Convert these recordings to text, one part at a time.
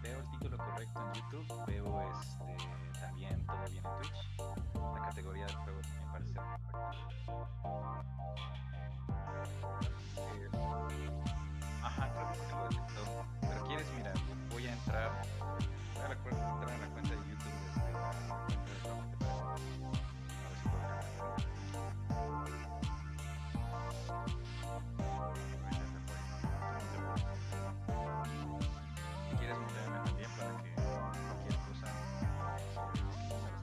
veo el título correcto en YouTube, veo también todo bien en Twitch. La categoría del juego también parece ser perfecta. Eh, ajá, creo que lo detectó. Pero quieres, mira, voy a entrar, entrar en la cuenta de YouTube desde la cuenta de trabajo, ¿te parece? A ver si puedo cambiar. Voy a intentar por ahí. Tú no te preocupes. Si quieres, mutearme también para que cualquier cosa, si no me lo estoy viendo.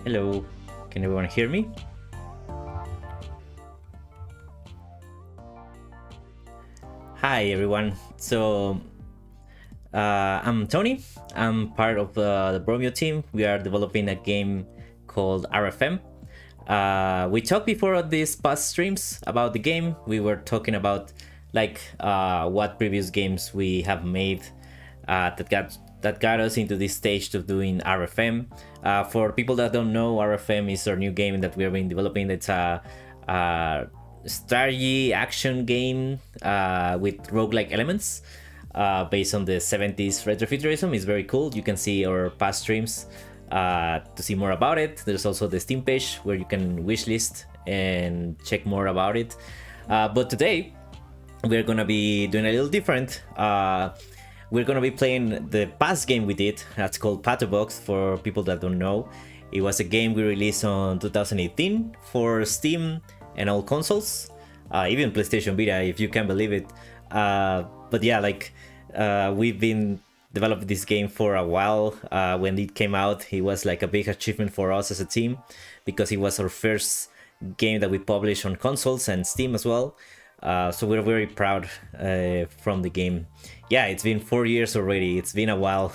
Hello, can everyone hear me? Hi everyone. I'm Tony. I'm part of the Bromeo team. We are developing a game called RFM. We talked before on these past streams about the game. We were talking about what previous games we have made that got us into this stage of doing RFM. For people that don't know, RFM is our new game that we have been developing. It's a strategy action game with roguelike elements based on the 70s retrofuturism. It's very cool. You can see our past streams to see more about it. There's also the Steam page where you can wishlist and check more about it. But today we're gonna be doing a little different. We're gonna be playing the past game we did. That's called Pato Box. For people that don't know, it was a game we released on 2018 for Steam and all consoles, even PlayStation Vita, if you can believe it. But yeah, we've been developing this game for a while. When it came out, it was like a big achievement for us as a team because it was our first game that we published on consoles and Steam as well. So we're very proud from the game. Yeah, it's been 4 years already. It's been a while.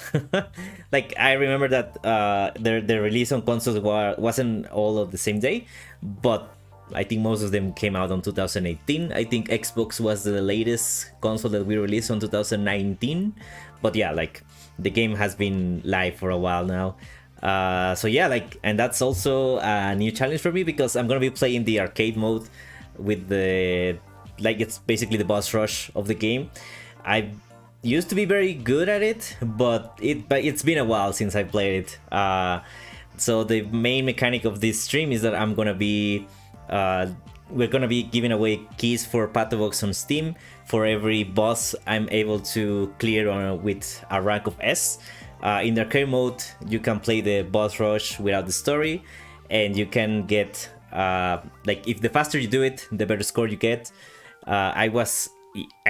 Like I remember that the release on consoles wasn't all of the same day, but I think most of them came out on 2018. I think Xbox was the latest console that we released on 2019. But yeah, like the game has been live for a while now. So yeah, and that's also a new challenge for me because I'm gonna be playing the arcade mode with it's basically the boss rush of the game. I used to be very good at it, but it's been a while since I played it. So the main mechanic of this stream is that we're gonna be giving away keys for Pato Box on Steam for every boss I'm able to clear with a rank of S. In the arcade mode, you can play the boss rush without the story, and you can get if the faster you do it, the better score you get. I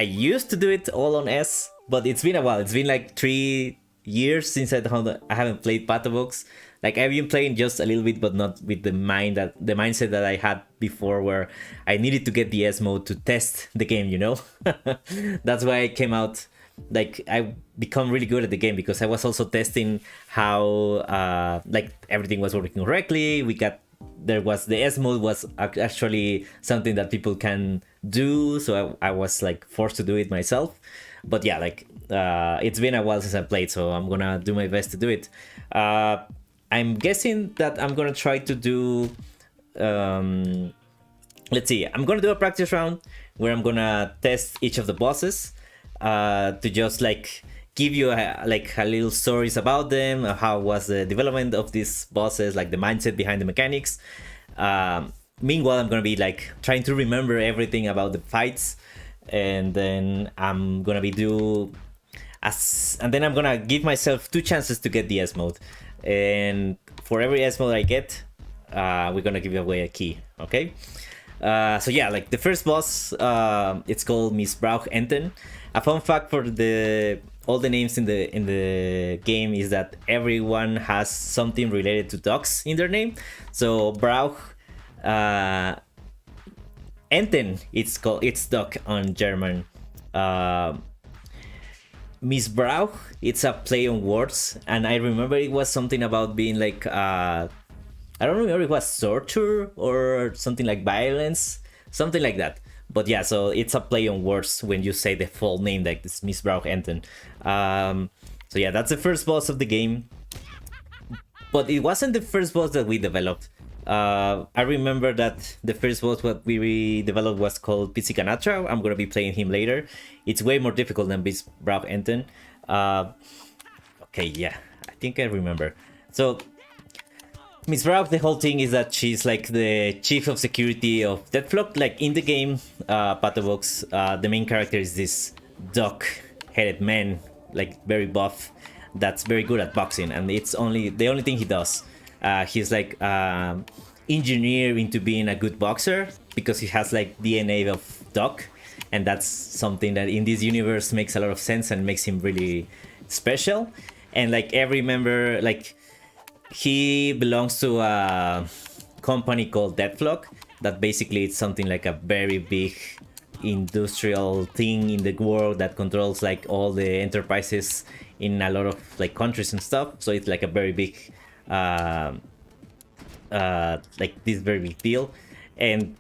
used to do it all on S, but it's been a while. It's been like 3 years since I haven't played Pato Box. Like I've been playing just a little bit, but not with the mindset that I had before, where I needed to get the S mode to test the game. You know, that's why I came out. Like I become really good at the game because I was also testing how like everything was working correctly. There was the S mode was actually something that people can do, so I was like forced to do it myself. But yeah, like it's been a while since I played, so I'm gonna do my best to do it. I'm guessing that I'm gonna try to do. Let's see. I'm gonna do a practice round where I'm gonna test each of the bosses to just like give you like a little stories about them, how was the development of these bosses, like the mindset behind the mechanics. Meanwhile, I'm gonna be like trying to remember everything about the fights, and then I'm gonna and then I'm gonna give myself 2 chances to get the S mode, and for every S mode I get, we're gonna give away a key. Okay. So yeah, like the first boss, it's called Miss Brauch Enten. A fun fact for all the names in the game is that everyone has something related to dogs in their name. So Brauch, Enten, it's dog on German. Miss Brauch, it's a play on words, and I remember it was something about being like I don't remember if it was torture or something like violence, something like that. But yeah, so it's a play on words when you say the full name, like this Miss Brauch Enten. So yeah, that's the first boss of the game. But it wasn't the first boss that we developed. I remember that the first boss what we developed was called Pizzicanatra. I'm gonna be playing him later. It's way more difficult than Miss Brauch Enten. Okay, yeah, I think I remember. So Miss Brauch, the whole thing is that she's like the chief of security of Deathlock. Like in the game, Pato Box, the main character is this dog-headed man, like very buff, that's very good at boxing, and it's only the only thing he does. He's like engineered into being a good boxer because he has like DNA of dog, and that's something that in this universe makes a lot of sense and makes him really special. And like every member, like he belongs to a company called Deathlock that basically it's something like a very big industrial thing in the world that controls like all the enterprises in a lot of like countries and stuff. So it's like a very big like this very big deal. And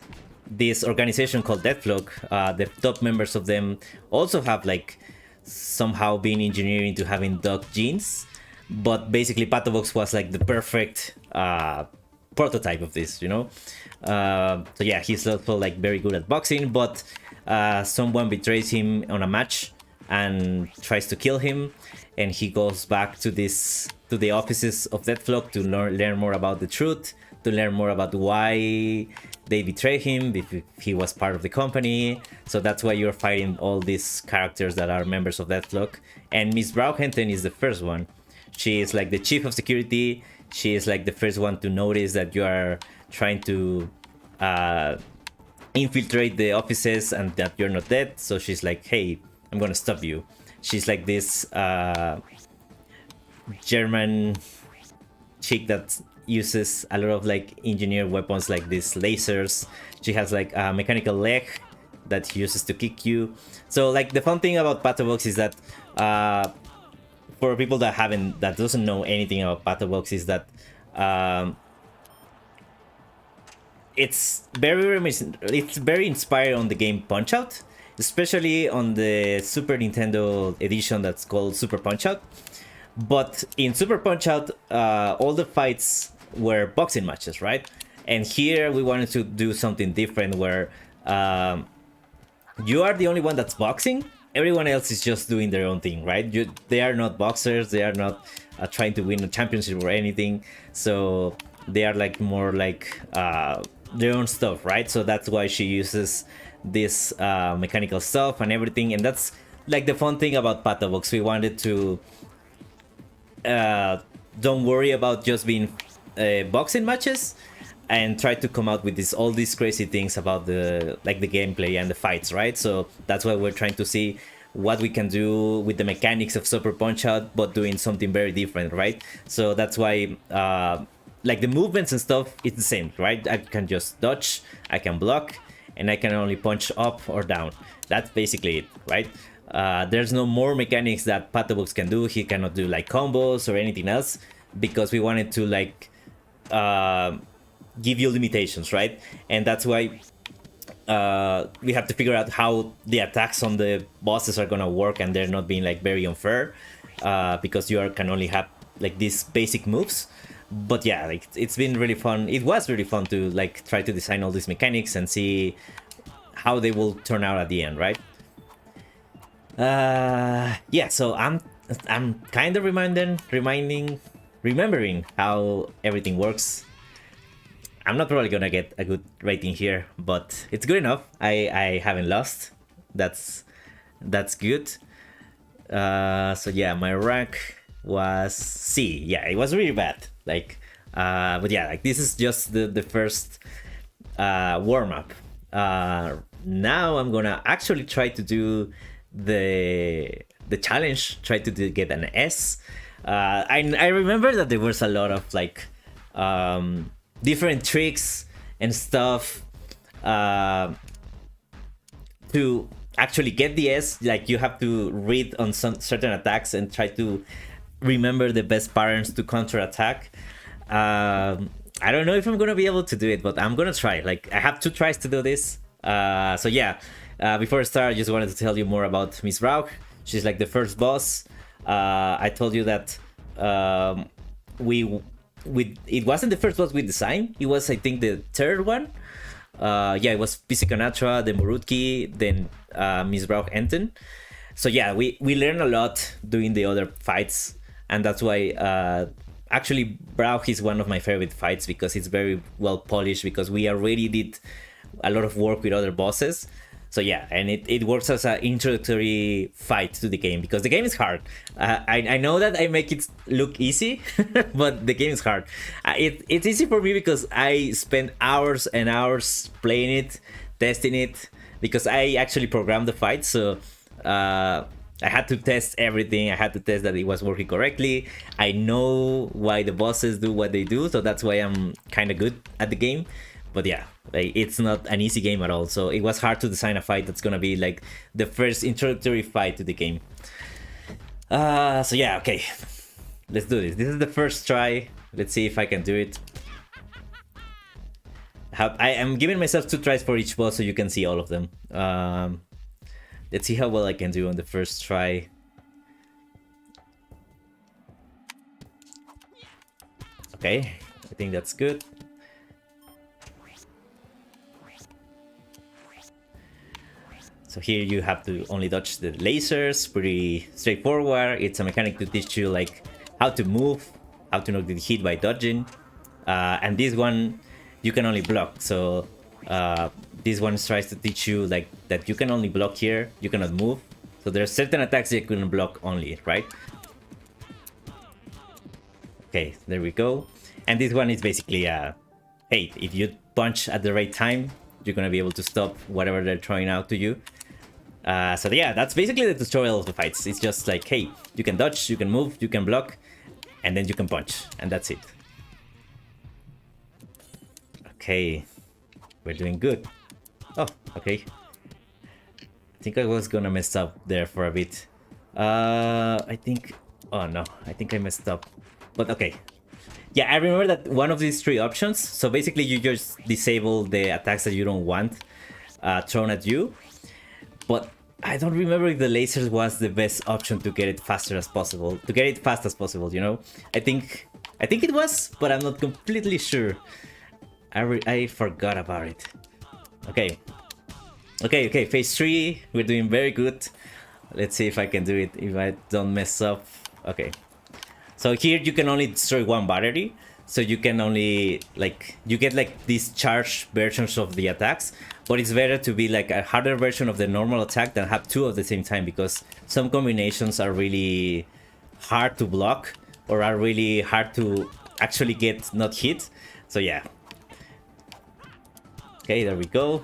this organization called Deathlock, the top members of them also have like somehow been engineered into having dog genes. But basically Pato Box was like the perfect prototype of this, you know. So yeah, he's also like very good at boxing, but someone betrays him on a match and tries to kill him, and he goes back to the offices of Deathlock to learn more about the truth, to learn more about why they betray him, if he was part of the company. So that's why you're fighting all these characters that are members of Deathlock. And Miss Brauchenten is the first one. She is like the chief of security. She is like the first one to notice that you are trying to infiltrate the offices and that you're not dead. So she's like, hey, I'm gonna stop you. She's like this German chick that uses a lot of like engineered weapons like these lasers. She has like a mechanical leg that she uses to kick you. So like the fun thing about Pato Box is that for people that doesn't know anything about Pato Box is that it's very inspired on the game Punch Out, especially on the Super Nintendo edition that's called Super Punch Out. But in Super Punch Out, all the fights were boxing matches, right? And here we wanted to do something different where you are the only one that's boxing. Everyone else is just doing their own thing, right? They are not boxers. They are not trying to win a championship or anything. So they are like more like their own stuff, right? So that's why she uses this mechanical stuff and everything. And that's like the fun thing about Pato Box. We wanted to don't worry about just being boxing matches and try to come out with all these crazy things about the gameplay and the fights, right? So that's why we're trying to see what we can do with the mechanics of Super Punch Out, but doing something very different, right? So that's why like the movements and stuff, it's the same, right? I can just dodge, I can block, and I can only punch up or down. That's basically it, right? There's no more mechanics that Pato Box can do. He cannot do like combos or anything else, because we wanted to like give you limitations, right? And that's why we have to figure out how the attacks on the bosses are gonna work, and they're not being like very unfair, because you can only have like these basic moves. But yeah, like it's been really fun. It was really fun to like try to design all these mechanics and see how they will turn out at the end, right? Yeah, so I'm kind of remembering how everything works. I'm not probably gonna get a good rating here, but it's good enough. I haven't lost. That's good. So yeah, my rank was C. Yeah, it was really bad. Like, but yeah, like this is just the first warm up. Now I'm gonna actually try to do the challenge. Try to get an S. I remember that there was a lot of like different tricks and stuff to actually get the S. Like you have to read on some certain attacks and try to remember the best patterns to counter attack. I don't know if I'm gonna be able to do it, but I'm gonna try. Like I have 2 tries to do this. So yeah, before I start, I just wanted to tell you more about Miss Rauch. She's like the first boss. I told you that it wasn't the first boss we designed. It was, I think, the 3rd one. Yeah, it was Psiconatra, then Murutki, then Miss Rauch Enten. So yeah, we learned a lot doing the other fights, and that's why actually Rauch is one of my favorite fights, because it's very well polished, because we already did a lot of work with other bosses. So yeah, and it works as an introductory fight to the game, because the game is hard. I know that I make it look easy, but the game is hard. It's easy for me because I spend hours and hours playing it, testing it, because I actually programmed the fight. So I had to test everything. I had to test that it was working correctly. I know why the bosses do what they do, so that's why I'm kind of good at the game. But yeah, like, it's not an easy game at all. So it was hard to design a fight that's gonna be like the first introductory fight to the game. So yeah, okay, let's do this. This is the first try. Let's see if I can do it. I am giving myself 2 tries for each boss so you can see all of them. Let's see how well I can do on the first try. Okay, I think that's good. So here you have to only dodge the lasers, pretty straightforward. It's a mechanic to teach you like how to move, how to not get hit by dodging. And this one, you can only block. So this one tries to teach you like that you can only block here, you cannot move. So there are certain attacks that you can block only, right? Okay, there we go. And this one is basically, hey, if you punch at the right time, you're gonna be able to stop whatever they're throwing out to you. So yeah, that's basically the tutorial of the fights. It's just like, hey, you can dodge, you can move, you can block, and then you can punch, and that's it. Okay, we're doing good. Oh, okay. I think I was gonna mess up there for a bit. I think... Oh no, I think I messed up. But okay. Yeah, I remember that one of these 3 options. So basically you just disable the attacks that you don't want thrown at you. But I don't remember if the lasers was the best option to get it faster as possible. To get it fast as possible, you know? I think it was, but I'm not completely sure. I forgot about it. Okay. Okay, phase 3. We're doing very good. Let's see if I can do it, if I don't mess up. Okay. So here you can only destroy 1 battery. So you can only, like, you get like these charged versions of the attacks. But it's better to be like a harder version of the normal attack than have 2 at the same time, because some combinations are really hard to block or are really hard to actually get not hit. So yeah. Okay, there we go.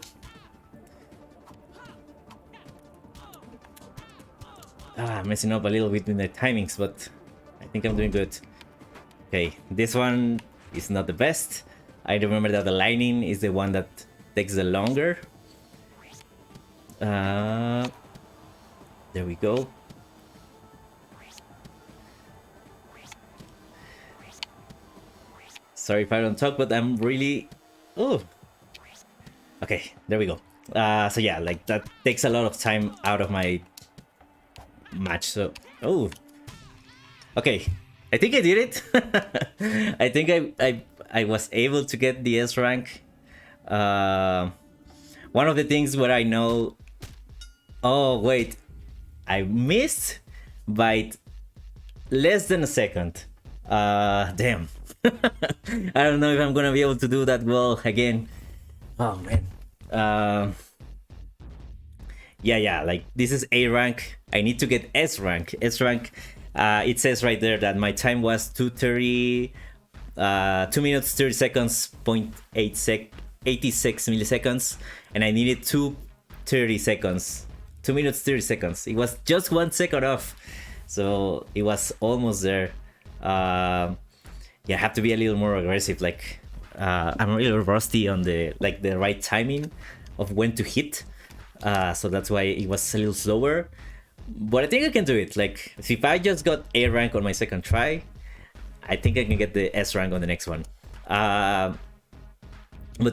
Messing up a little bit with the timings, but I think I'm doing good. Okay, this one is not the best. I remember that the lightning is the one that takes the longer. There we go. Sorry if I don't talk, but I'm really... Oh! Okay, there we go. So yeah, like that takes a lot of time out of my match, so... Oh! Okay, I think I did it. I think I was able to get the S rank. One of the things where I know... Oh, wait. I missed by less than a second. Damn. I don't know if I'm gonna be able to do that well again. Oh, man. Yeah, like this is A rank. I need to get S rank. S rank, it says right there that my time was 2:30, 2 minutes 30 seconds, 86 milliseconds, and I needed 2:30 seconds. 2 minutes 30 seconds. It was just 1 second off, so it was almost there. Yeah, I have to be a little more aggressive. Like I'm really rusty on the right timing of when to hit, so that's why it was a little slower. But I think I can do it. Like if I just got A rank on my second try, I think I can get the S rank on the next one. But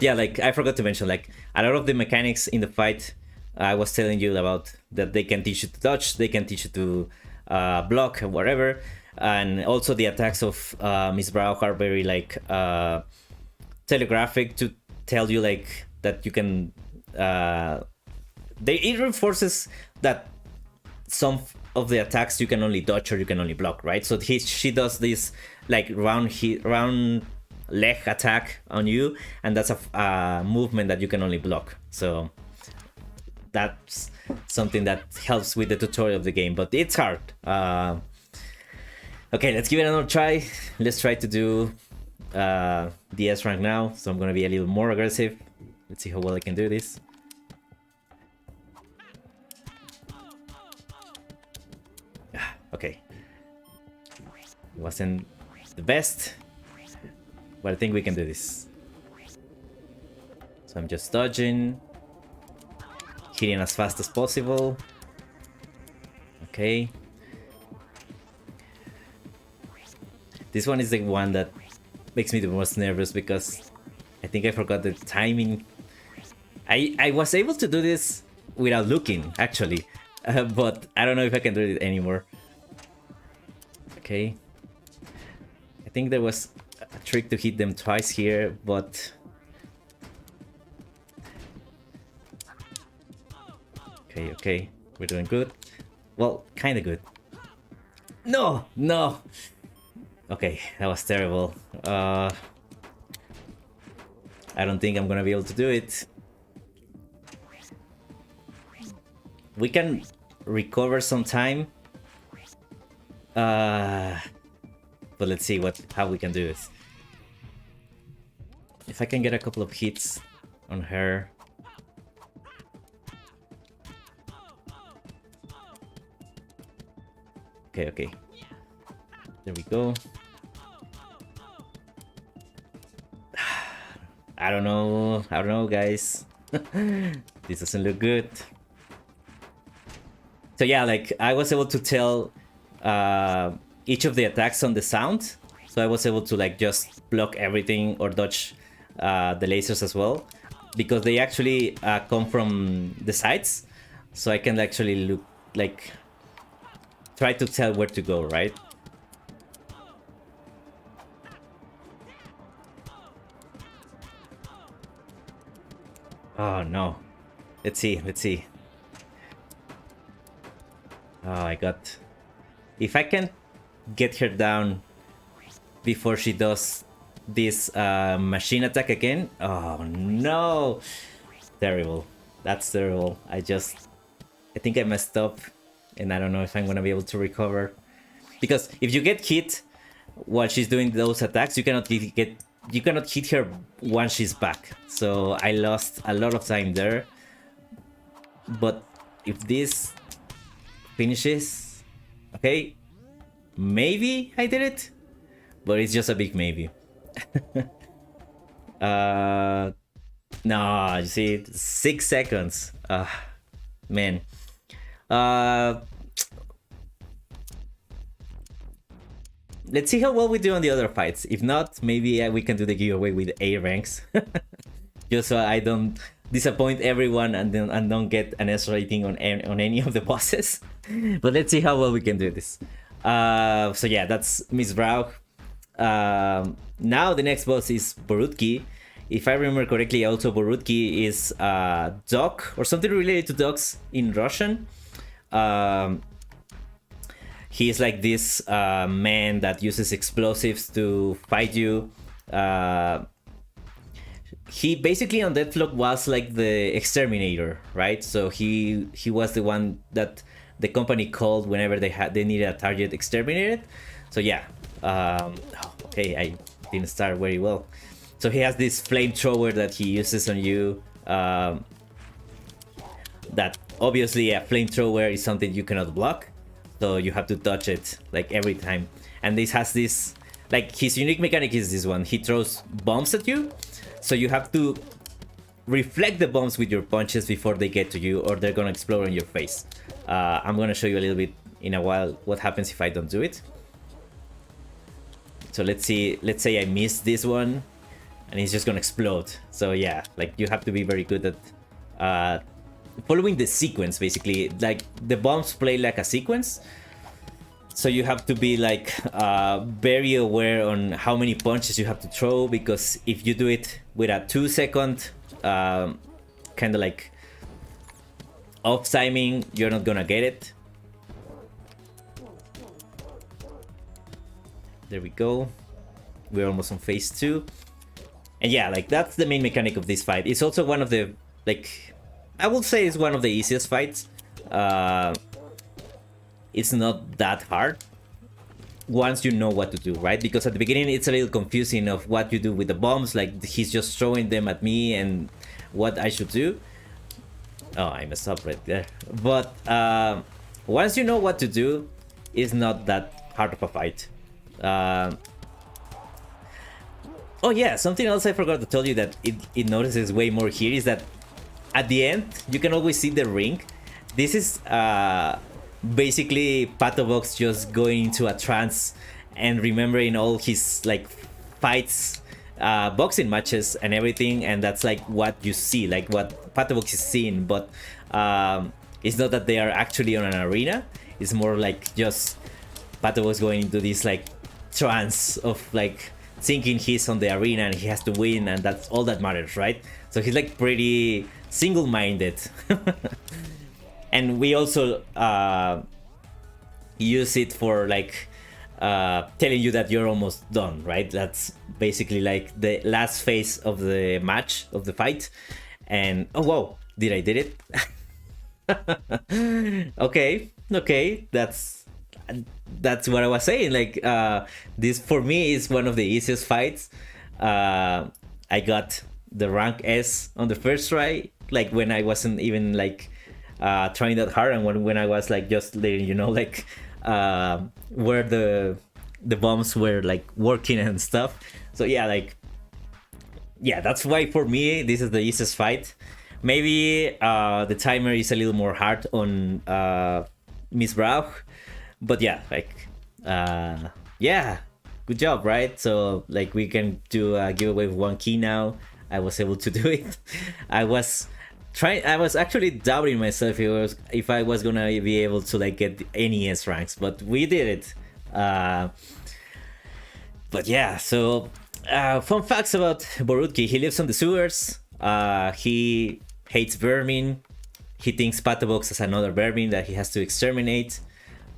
yeah, like I forgot to mention, like a lot of the mechanics in the fight I was telling you about, that they can teach you to dodge, they can teach you to block and whatever, and also the attacks of Miss Brow are very like telegraphic to tell you like that you can. It reinforces that some of the attacks you can only dodge or you can only block, right? So she does this like round leg attack on you, and that's a movement that you can only block. So that's something that helps with the tutorial of the game, but it's hard. Okay, let's give it another try. Let's try to do the S rank now. So I'm gonna be a little more aggressive. Let's see how well I can do this. Okay. Wasn't the best, but I think we can do this. So I'm just dodging, hitting as fast as possible. Okay. This one is the one that makes me the most nervous because I think I forgot the timing. I was able to do this without looking, actually, but I don't know if I can do it anymore. Okay. I think there was a trick to hit them twice here, but... Okay, we're doing good. Well, kinda good. No! Okay, that was terrible. I don't think I'm gonna be able to do it. We can recover some time. But let's see how we can do this. If I can get a couple of hits on her. Okay. There we go. I don't know, guys. This doesn't look good. So yeah, like I was able to tell each of the attacks on the sound, so I was able to like just block everything or dodge the lasers as well, because they actually come from the sides, so I can actually look like try to tell where to go, right? Oh no. Let's see. Oh, I got... If I can get her down before she does this machine attack again... Oh no! Terrible. That's terrible. I think I messed up, and I don't know if I'm gonna be able to recover. Because if you get hit while she's doing those attacks, you cannot hit her once she's back. So I lost a lot of time there. But if this finishes, Okay, maybe I did it, but it's just a big maybe. No, you see, 6 seconds. Man. Let's see how well we do on the other fights. If not, maybe we can do the giveaway with A ranks. Just so I don't disappoint everyone and don't get an S rating on any of the bosses. But let's see how well we can do this. So yeah, that's Miss Brauch. Now the next boss is Borutki. If I remember correctly, also Borutki is dog or something related to dogs in Russian. He's like this man that uses explosives to fight you. He basically on Deathlock was like the exterminator, right? So he was the one that the company called whenever they needed a target exterminated. So yeah, okay, I didn't start very well. So he has this flamethrower that he uses on you. That obviously a flamethrower is something you cannot block, so you have to dodge it like every time. And this has this, like his unique mechanic is this one. He throws bombs at you, so you have to reflect the bombs with your punches before they get to you, or they're gonna explode on your face. I'm gonna show you a little bit in a while what happens if I don't do it. So let's say I miss this one, and it's just gonna explode. So yeah, like you have to be very good at following the sequence, basically. Like the bombs play like a sequence, so you have to be like very aware on how many punches you have to throw, because if you do it with a 2-second kind of like off timing, you're not gonna get it. There we go. We're almost on phase 2. And yeah, like that's the main mechanic of this fight. It's also one of the, like, I would say it's one of the easiest fights. It's not that hard once you know what to do, right? Because at the beginning it's a little confusing of what you do with the bombs. Like he's just throwing them at me and what I should do. Oh, I messed up right there. But once you know what to do, it's not that hard of a fight. Oh yeah, something else I forgot to tell you that it notices way more here is that at the end, you can always see the ring. This is basically Pato Box just going into a trance and remembering all his like fights, boxing matches and everything, and that's like what you see, like what Pato Box is seeing. But it's not that they are actually on an arena. It's more like just Pato Box going into this like trance of like thinking he's on the arena and he has to win, and that's all that matters, right? So he's like pretty single-minded. And we also use it for like telling you that you're almost done, right? That's basically like the last phase of the match, of the fight. And oh wow, did I did it? Okay, that's what I was saying. Like this for me is one of the easiest fights. I got the rank S on the first try, like when I wasn't even like trying that hard, and when I was like just letting you know like where the bombs were like working and stuff. So yeah, like yeah, that's why for me this is the easiest fight. Maybe the timer is a little more hard on Miss Brauch, but yeah, like yeah, good job, right? So like we can do a giveaway with 1 key now. I was able to do it. I was actually doubting myself if I was gonna be able to like get any S ranks, but we did it. But yeah, so fun facts about Borutki. He lives on the sewers. He hates vermin. He thinks Pato Box is another vermin that he has to exterminate.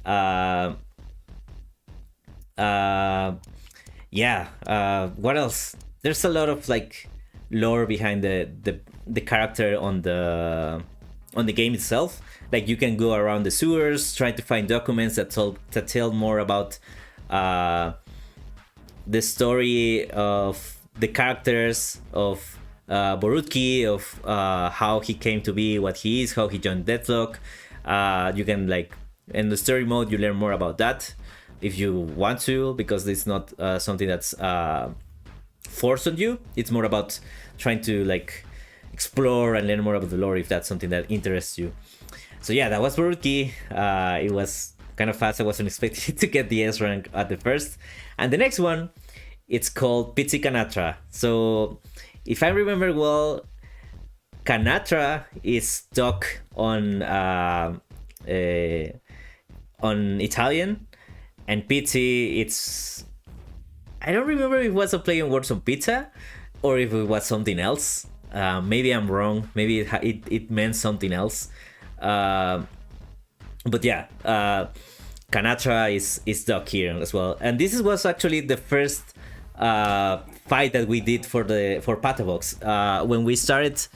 Yeah, what else? There's a lot of like lore behind the character on the game itself. Like you can go around the sewers trying to find documents that tell more about the story of the characters of Borutki, of how he came to be what he is, how he joined Deathlock. You can like In the story mode, you learn more about that if you want to, because it's not something that's forced on you. It's more about trying to like explore and learn more about the lore if that's something that interests you. So yeah, that was Burki. It was kind of fast. I wasn't expecting to get the S rank at the first. And the next one, it's called Pizzi Canatra. So if I remember well, Canatra is stuck on Italian, and Pizzi, it's, I don't remember if it was a play on words on pizza or if it was something else. Maybe I'm wrong. Maybe it meant something else. But yeah, Canatra is stuck here as well. And this was actually the first fight that we did for Pato Box. When we started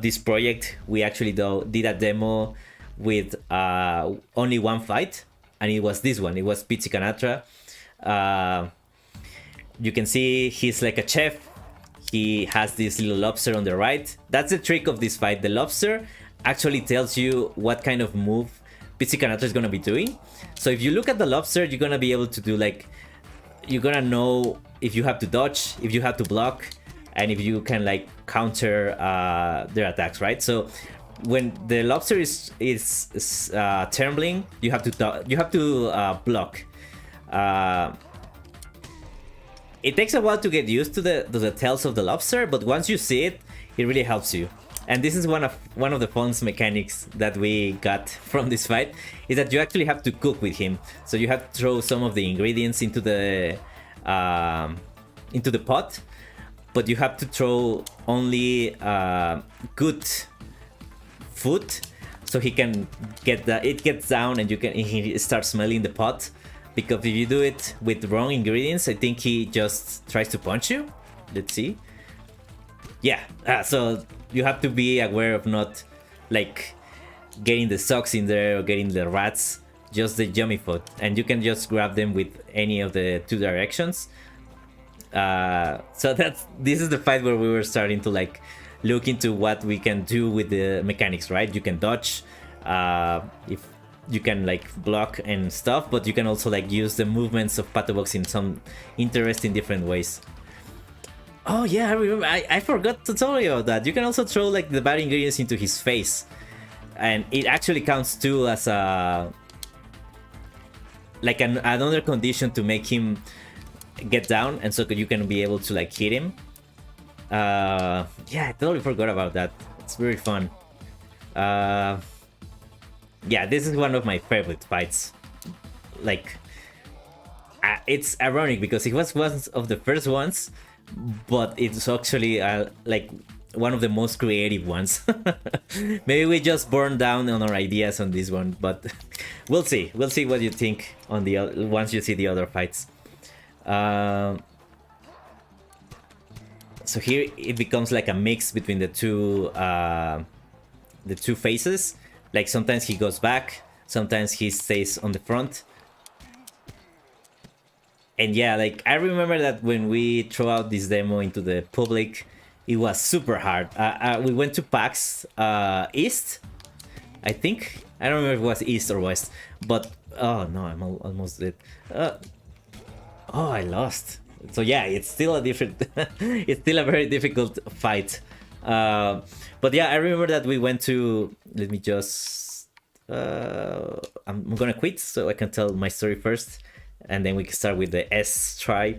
this project, we actually did a demo with only one fight, and it was this one. It was Pizzi Canatra. You can see he's like a chef. He has this little lobster on the right. That's the trick of this fight. The lobster actually tells you what kind of move Pizzi Canatra is gonna be doing. So if you look at the lobster, you're gonna be able to do like, you're gonna know if you have to dodge, if you have to block, and if you can like counter their attacks, right? So when the lobster is trembling, you have to block. It takes a while to get used to the tails of the lobster, but once you see it, it really helps you. And this is one of the fun mechanics that we got from this fight, is that you actually have to cook with him. So you have to throw some of the ingredients into the pot, but you have to throw only good food, so he can get it gets down and he starts smelling the pot. Because if you do it with wrong ingredients, I think he just tries to punch you. Let's see. Yeah, so you have to be aware of not like getting the socks in there or getting the rats, just the yummy food, and you can just grab them with any of the two directions. So this is the fight where we were starting to like look into what we can do with the mechanics, right? You can dodge, if you can like block and stuff, but you can also like use the movements of Pato Box in some interesting different ways. Oh yeah, I remember. I forgot to tell you about that. You can also throw like the bad ingredients into his face, and it actually counts too as a like another condition to make him get down, and so you can be able to like hit him. Yeah, I totally forgot about that. It's very fun. Yeah, this is one of my favorite fights. Like, it's ironic because it was one of the first ones, but it's actually like one of the most creative ones. Maybe we just burned down on our ideas on this one, but we'll see. We'll see what you think on the once you see the other fights. So here it becomes like a mix between the two faces. Like sometimes he goes back, sometimes he stays on the front. And yeah, like I remember that when we threw out this demo into the public, it was super hard. We went to PAX East, I think. I don't remember if it was East or West, but oh no, I'm almost dead. Oh, I lost. So yeah, it's still a different, it's still a very difficult fight. But yeah, I remember that we went to, let me just, I'm gonna quit so I can tell my story first, and then we can start with the S try.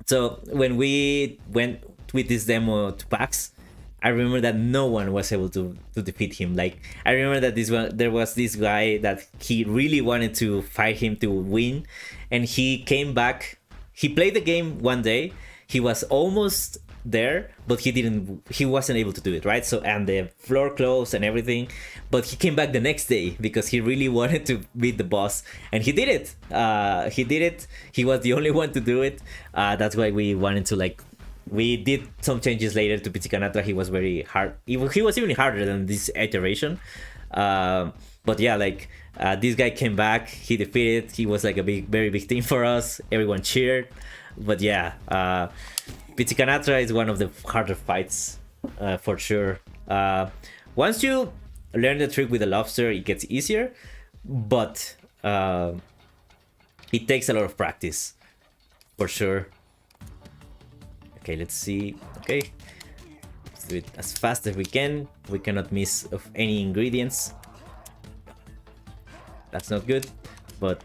So when we went with this demo to PAX, I remember that no one was able to defeat him. Like, I remember that there was this guy that he really wanted to fight him to win, and he came back. He played the game one day. He was almost there, but he wasn't able to do it, right? So, and the floor closed and everything, but he came back the next day because he really wanted to beat the boss, and he did it. He was the only one to do it. That's why we wanted to, like, we did some changes later to Pizzi Canatra. He was very hard. He was even harder than this iteration. But yeah, like, this guy came back, he defeated. He was like a very big thing for us. Everyone cheered. But yeah, Pizzi Canatra is one of the harder fights, for sure. Once you learn the trick with the lobster, it gets easier, but it takes a lot of practice, for sure. Okay, let's see. Okay, let's do it as fast as we can. We cannot miss of any ingredients. That's not good, but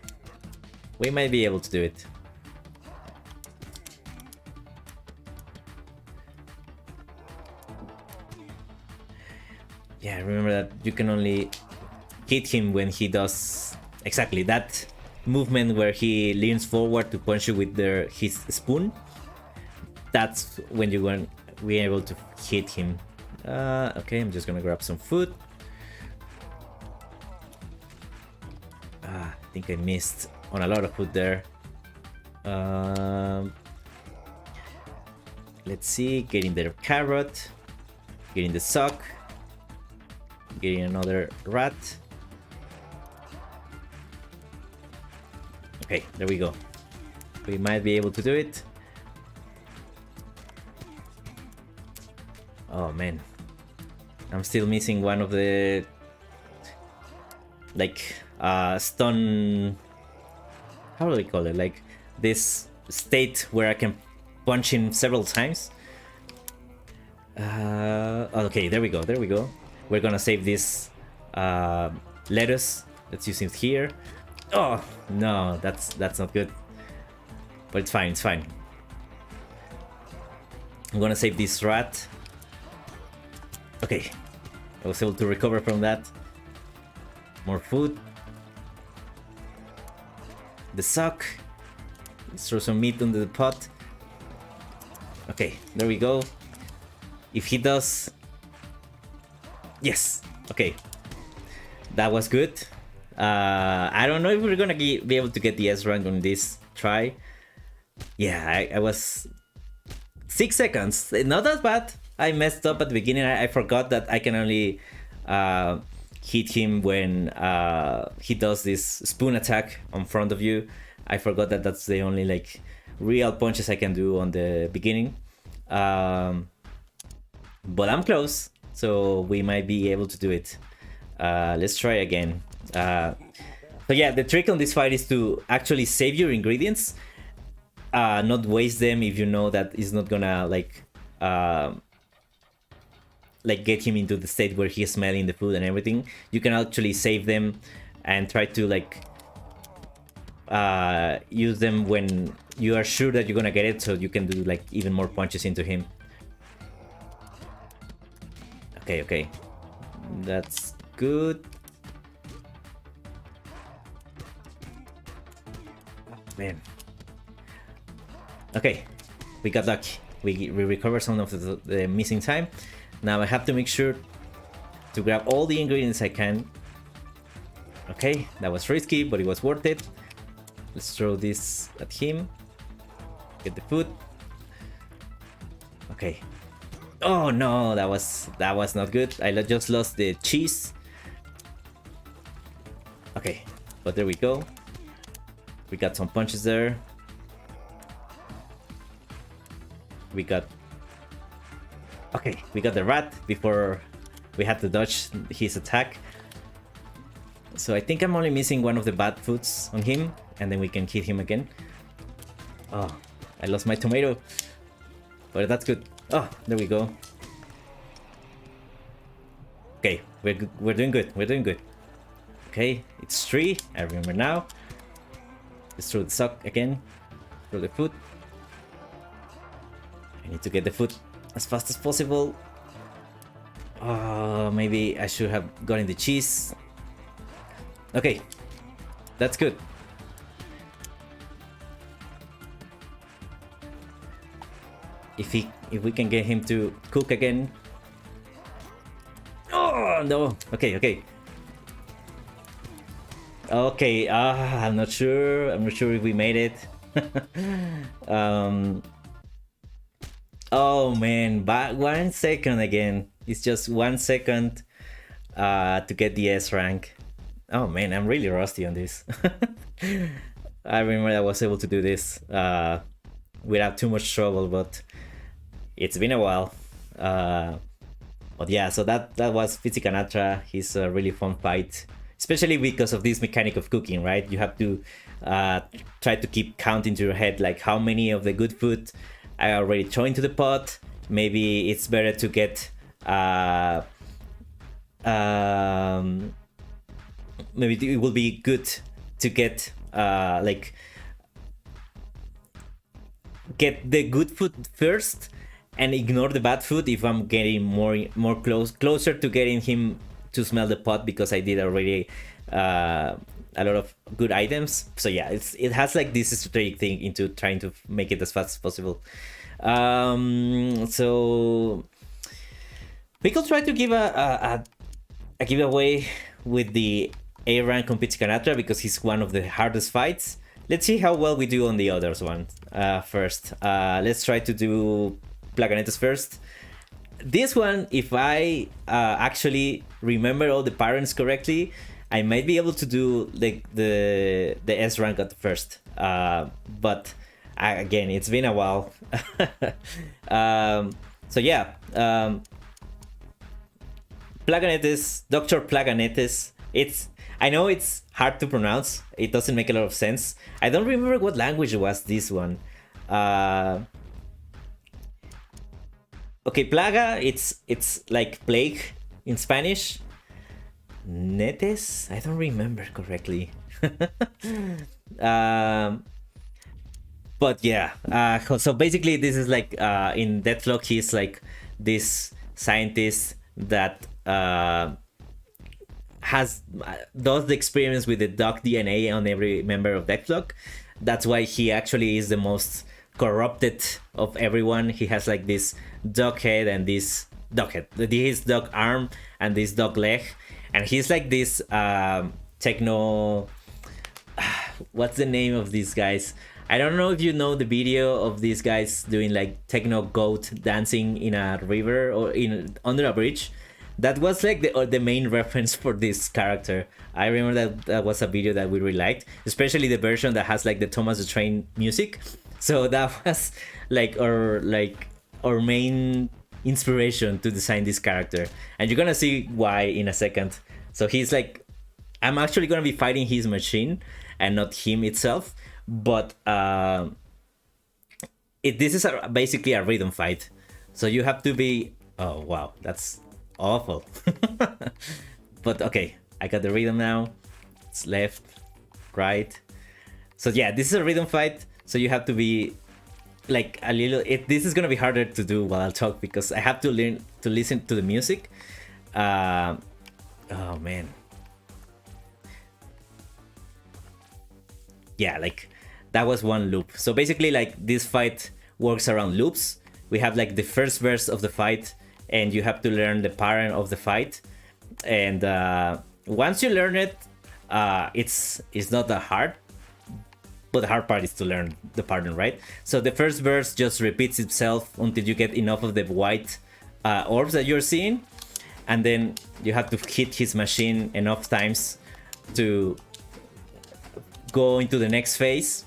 we might be able to do it. Yeah, remember that you can only hit him when he does exactly that movement where he leans forward to punch you with his spoon. That's when you're going to be able to hit him. Okay, I'm just gonna grab some food. I think I missed on a lot of food there. Let's see, getting their carrot, getting the sock, getting another rat. Okay, there we go. We might be able to do it. Oh man, I'm still missing one of the like stun. How do we call it? Like this state where I can punch him several times. Okay, there we go. There we go. We're gonna save this lettuce. Let's use it here. Oh no, that's not good. But it's fine. It's fine. I'm gonna save this rat. Okay, I was able to recover from that. More food. The sock. Let's throw some meat into the pot. Okay, there we go. If he does... Yes, okay. That was good. I don't know if we're gonna be able to get the S rank on this try. Yeah, I was 6 seconds. Not that bad. I messed up at the beginning. I forgot that I can only hit him when he does this spoon attack in front of you. I forgot that that's the only like real punches I can do on the beginning. But I'm close, so we might be able to do it. Let's try again. So yeah, the trick on this fight is to actually save your ingredients, not waste them if you know that it's not gonna like get him into the state where he's smelling the food and everything. You can actually save them and try to like use them when you are sure that you're gonna get it, so you can do like even more punches into him. Okay, that's good. Oh, man. Okay, we got lucky. We recovered some of the missing time. Now I have to make sure to grab all the ingredients I can. Okay, that was risky, but it was worth it. Let's throw this at him. Get the food. Okay. Oh no, that was not good. I just lost the cheese. Okay, but there we go. We got some punches there. We got the rat before we had to dodge his attack. So I think I'm only missing one of the bad foods on him, and then we can hit him again. Oh, I lost my tomato, but that's good. Oh, there we go. Okay, we're doing good. We're doing good. Okay, it's 3. I remember now. Let's throw the sock again. Throw the food. I need to get the food as fast as possible. Maybe I should have gotten the cheese. Okay, that's good. If we can get him to cook again. Oh no. Okay. I'm not sure if we made it. Oh man, but 1 second again. It's just 1 second to get the S rank. Oh man, I'm really rusty on this. I remember I was able to do this without too much trouble, but it's been a while. But yeah, so that was Pizzicanatra. He's a really fun fight, especially because of this mechanic of cooking, right? You have to uh, try to keep count into your head, like how many of the good food I already throw into the pot. Maybe it's better to get maybe it will be good to get get the good food first and ignore the bad food if I'm getting more closer to getting him to smell the pot, because I did already a lot of good items. So yeah, it has like this strategic thing into trying to make it as fast as possible. So we could try to give a giveaway with the A rank on Pizzicanatra because he's one of the hardest fights. Let's see how well we do on the others one first. Let's try to do Plaganetes first. This one, if I actually remember all the parents correctly, I might be able to do like the S rank at first. But again, it's been a while. So yeah, Plaganetes, Dr. Plaganetes. I know it's hard to pronounce. It doesn't make a lot of sense. I don't remember what language was this one. Okay, plaga. It's like plague in Spanish. Netes. I don't remember correctly. But yeah. So basically, this is like in Deathlock, he's like this scientist that does the experiments with the dog DNA on every member of Deathlock. That's why he actually is the most corrupted of everyone. He has like this dog head and this dog head, his dog arm and this dog leg, and he's like this techno. What's the name of these guys? I don't know if you know the video of these guys doing like techno goat dancing in a river or under a bridge. That was like the main reference for this character. I remember that was a video that we really liked, especially the version that has like the Thomas the Train music. So that was like our main inspiration to design this character, and you're gonna see why in a second. So he's like, I'm actually gonna be fighting his machine and not him itself, but this is basically a rhythm fight. So you have to be. Oh wow, that's awful. But okay, I got the rhythm now. It's left, right. So yeah, this is a rhythm fight. So you have to be like a little. This is gonna be harder to do while I talk because I have to learn to listen to the music. Oh man. Yeah, like that was one loop. So basically, like this fight works around loops. We have like the first verse of the fight, and you have to learn the pattern of the fight. And once you learn it, it's not that hard. But the hard part is to learn the pattern, right? So the first verse just repeats itself until you get enough of the white orbs that you're seeing, and then you have to hit his machine enough times to go into the next phase.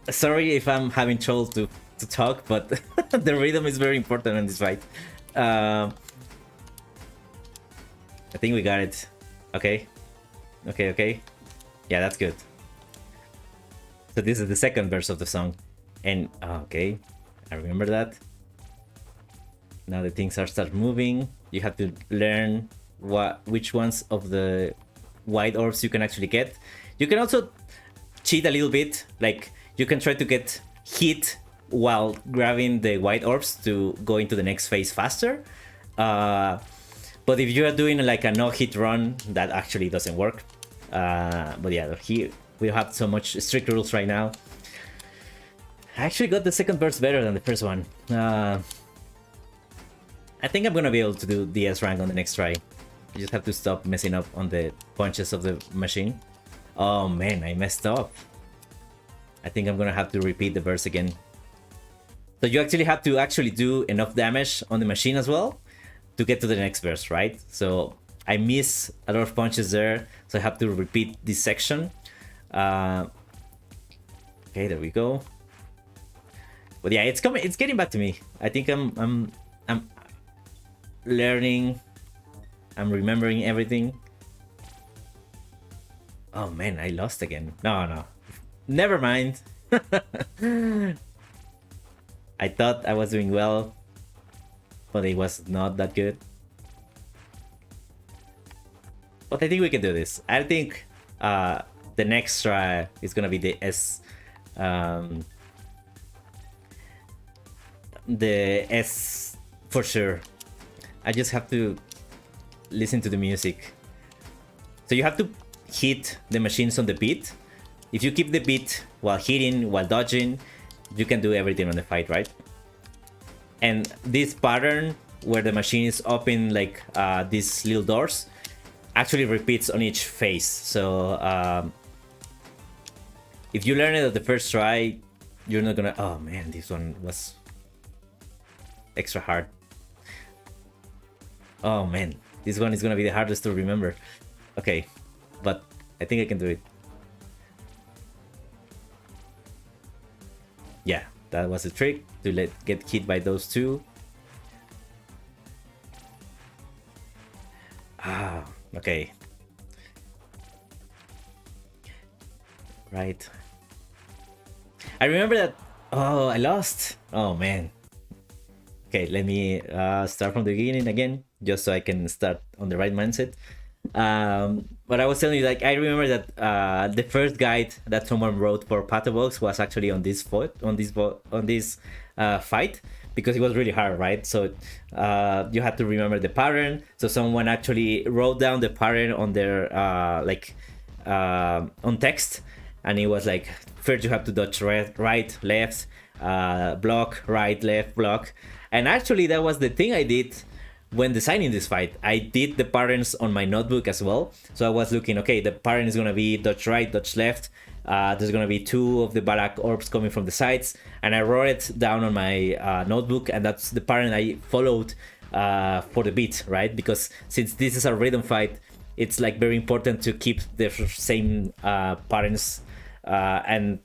Sorry if I'm having trouble to talk, but the rhythm is very important in this fight. I think we got it. Okay. Yeah, that's good. So this is the second verse of the song. And okay, I remember that. Now the things start moving. You have to learn which ones of the white orbs you can actually get. You can also cheat a little bit. Like you can try to get hit while grabbing the white orbs to go into the next phase faster. But if you are doing like a no-hit run, that actually doesn't work. But yeah, here we have so much strict rules right now. I actually got the second burst better than the first one. I think I'm gonna be able to do the S rank on the next try. You just have to stop messing up on the punches of the machine. Oh man, I messed up. I think I'm gonna have to repeat the burst again. So you actually have to do enough damage on the machine as well to get to the next burst, right? So I miss a lot of punches there, so I have to repeat this section. Okay, there we go. But yeah, it's coming. It's getting back to me. I think I'm learning. I'm remembering everything. Oh man, I lost again. No. Never mind. I thought I was doing well, but it was not that good. But I think we can do this. I think the next try is gonna be the S for sure. I just have to listen to the music. So you have to hit the machines on the beat. If you keep the beat while hitting, while dodging, you can do everything on the fight, right? And this pattern where the machine is open like these little doors actually repeats on each phase. So if you learn it at the first try, you're not gonna... Oh man, this one was extra hard. Oh man, this one is gonna be the hardest to remember. Okay, but I think I can do it. Yeah, that was the trick, to get hit by those two. Ah, okay. Right. I remember that... Oh, I lost. Oh man. Okay, let me start from the beginning again, just so I can start on the right mindset. But I was telling you, like, I remember that the first guide that someone wrote for Pato Box was actually on this fight, because it was really hard, right? So you had to remember the pattern. So someone actually wrote down the pattern on their on text, and it was like, first you have to dodge right, left, block, right, left, block. And actually that was the thing I did when designing this fight. I did the patterns on my notebook as well. So I was looking, okay, the pattern is gonna be dodge right, dodge left. There's gonna be 2 of the black orbs coming from the sides, and I wrote it down on my notebook, and that's the pattern I followed for the beat, right? Because since this is a rhythm fight, it's like very important to keep the same patterns and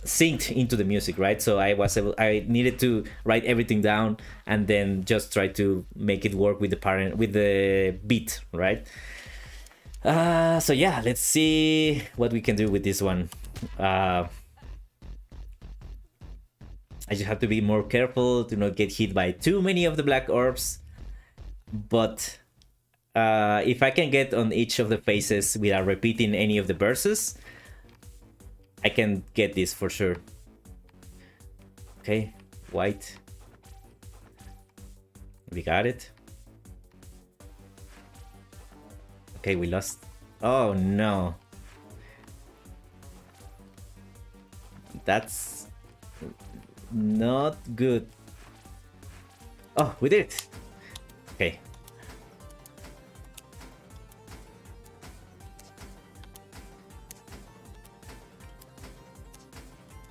synced into the music, right? So I needed to write everything down and then just try to make it work with the beat, right? So yeah, let's see what we can do with this one. I just have to be more careful to not get hit by too many of the black orbs, but if I can get on each of the phases without repeating any of the verses, I can get this for sure. Okay, white. We got it. Okay, we lost. Oh no. That's not good. Oh, we did it. Okay.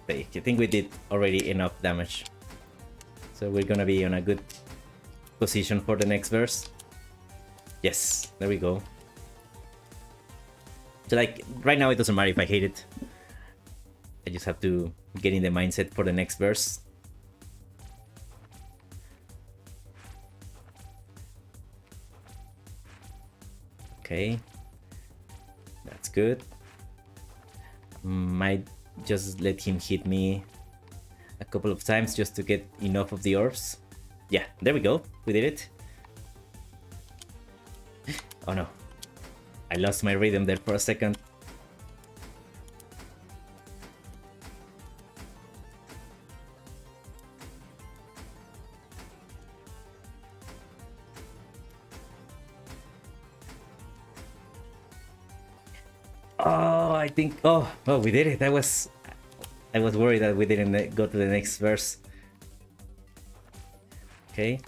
I think we did already enough damage, so we're gonna be on a good position for the next verse. Yes, there we go. So like right now it doesn't matter if I hate it. I just have to get in the mindset for the next verse. Okay, that's good. Might just let him hit me a couple of times just to get enough of the orbs. Yeah, there we go. We did it. Oh no. I lost my rhythm there for a second. Oh, I think... Oh, we did it. I was worried that we didn't go to the next verse. Okay.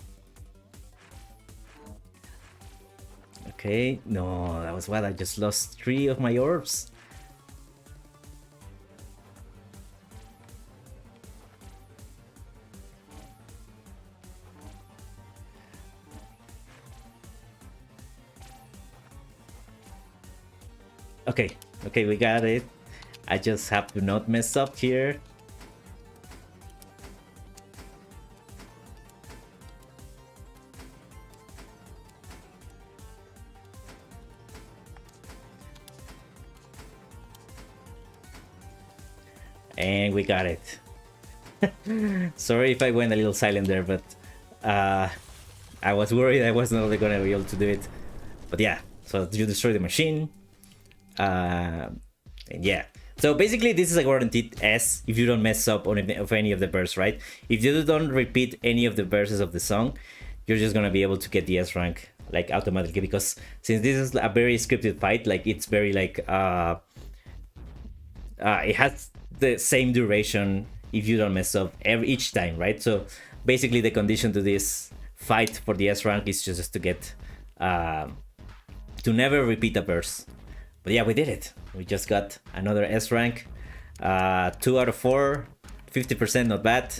Okay. No, that was what? I just lost 3 of my orbs. Okay. Okay, we got it. I just have to not mess up here. And we got it. Sorry if I went a little silent there, but I was worried I was not gonna be able to do it. But yeah, so you destroy the machine. And yeah. So basically this is a guaranteed S if you don't mess up on any of the verses, right? If you don't repeat any of the verses of the song, you're just gonna be able to get the S rank like automatically, because since this is a very scripted fight, like it's very like it has the same duration if you don't mess up each time, right? So basically the condition to this fight for the S rank is just to get to never repeat a verse. But yeah, we did it. We just got another S rank. 2 out of 4, 50%, not bad.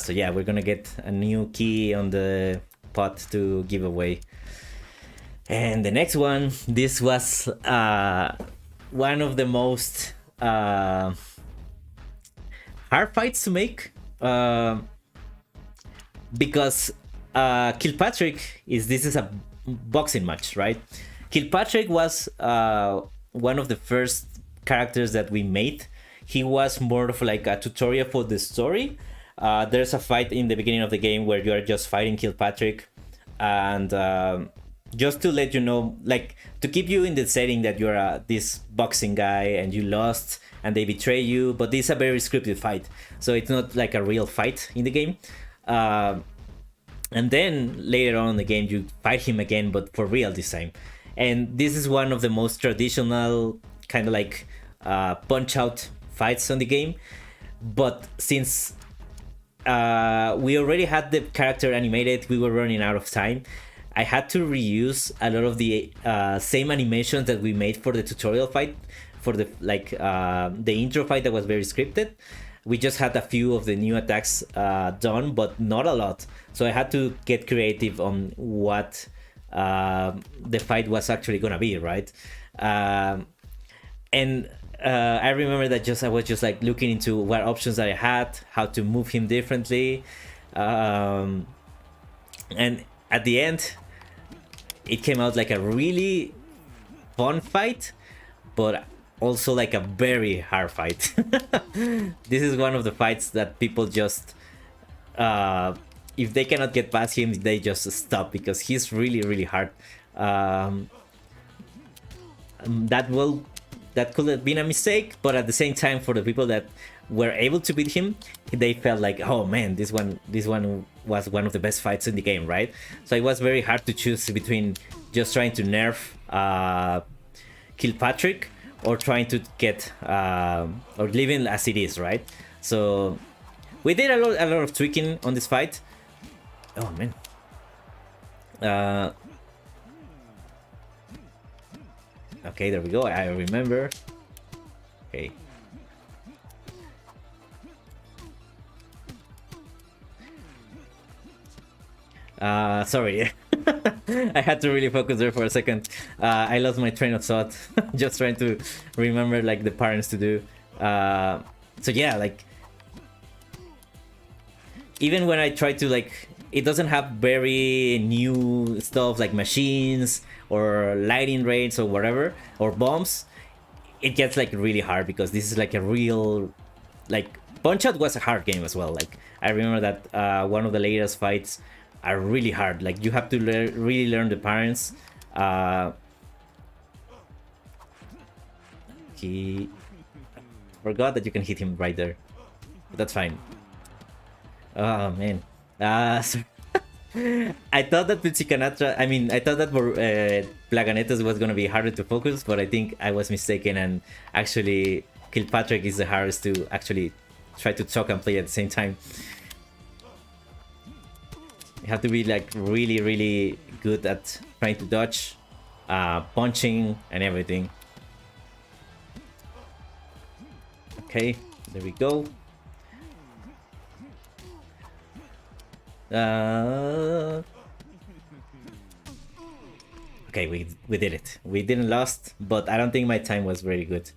So yeah, we're gonna get a new key on the pot to give away. And the next one, this was one of the most hard fights to make, because Kilpatrick this is a boxing match, right? Kilpatrick was one of the first characters that we made. He was more of like a tutorial for the story. There's a fight in the beginning of the game where you are just fighting Kilpatrick, and just to let you know, like to keep you in the setting that you're this boxing guy and you lost and they betray you, but this is a very scripted fight, so it's not like a real fight in the game. And then later on in the game you fight him again, but for real this time. And this is one of the most traditional kind of like punch out fights on the game, but since we already had the character animated, we were running out of time. I had to reuse a lot of the same animations that we made for the tutorial fight, for the the intro fight that was very scripted. We just had a few of the new attacks done, but not a lot. So I had to get creative on what the fight was actually gonna be, right? And I remember that I was just like looking into what options that I had, how to move him differently, and at the end it came out like a really fun fight, but also like a very hard fight. This is one of the fights that people just if they cannot get past him, they just stop, because he's really hard. That could have been a mistake, but at the same time, for the people that were able to beat him, they felt like, oh man, this one was one of the best fights in the game, right? So it was very hard to choose between just trying to nerf Kilpatrick or trying to get or leaving as it is, right? So we did a lot of tweaking on this fight. Oh man. Okay, there we go. I remember. Okay. Sorry. I had to really focus there for a second. I lost my train of thought just trying to remember like the parents to do. So yeah, like even when I try to like, it doesn't have very new stuff like machines or lighting rates or whatever, or bombs. It gets like really hard because this is like a real, like Punch-Out was a hard game as well. Like I remember that one of the latest fights are really hard. Like you have to really learn the patterns. He forgot that you can hit him right there, but that's fine. Oh man. So I thought that Pizzicanatra, I thought that Plaganetas was gonna be harder to focus, but I think I was mistaken, and actually Kilpatrick is the hardest to actually try to talk and play at the same time. You have to be like really good at trying to dodge, punching and everything. Okay, there we go. Okay, we did it. We didn't lost, but I don't think my time was very good.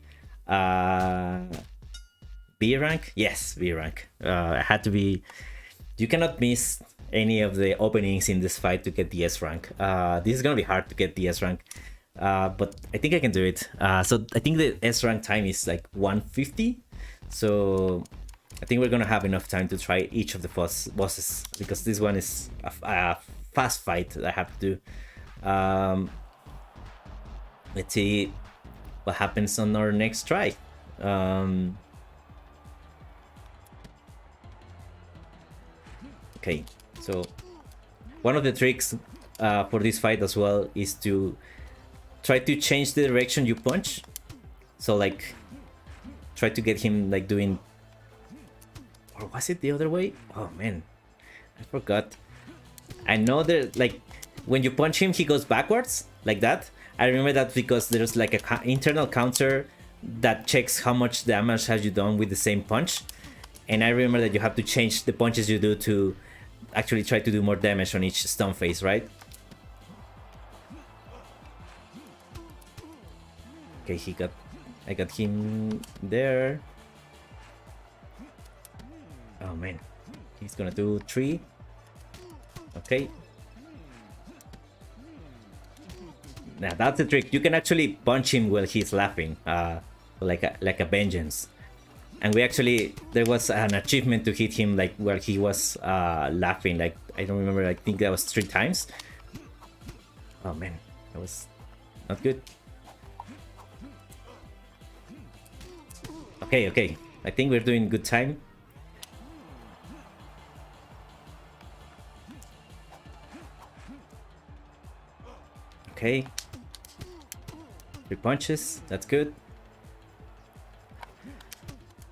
B rank? Yes, B rank. I had to be. You cannot miss any of the openings in this fight to get the S rank. This is gonna be hard to get the S rank, but I think I can do it. So I think the S rank time is like 150. So I think we're gonna have enough time to try each of the bosses, because this one is a fast fight that I have to do. Let's see what happens on our next try. Okay, so one of the tricks for this fight as well is to try to change the direction you punch. So like, try to get him like doing, or was it the other way? Oh man, I forgot. I know that like when you punch him, he goes backwards like that. I remember that because there's like a internal counter that checks how much damage have you done with the same punch. And I remember that you have to change the punches you do to actually try to do more damage on each stun phase, right? Okay, I got him there. Oh man, he's gonna do 3. Okay. Now that's the trick. You can actually punch him while he's laughing, like a vengeance. And there was an achievement to hit him like where he was laughing. Like I don't remember. I think that was 3 times. Oh man, that was not good. Okay. I think we're doing good time. Okay. 3 punches. That's good.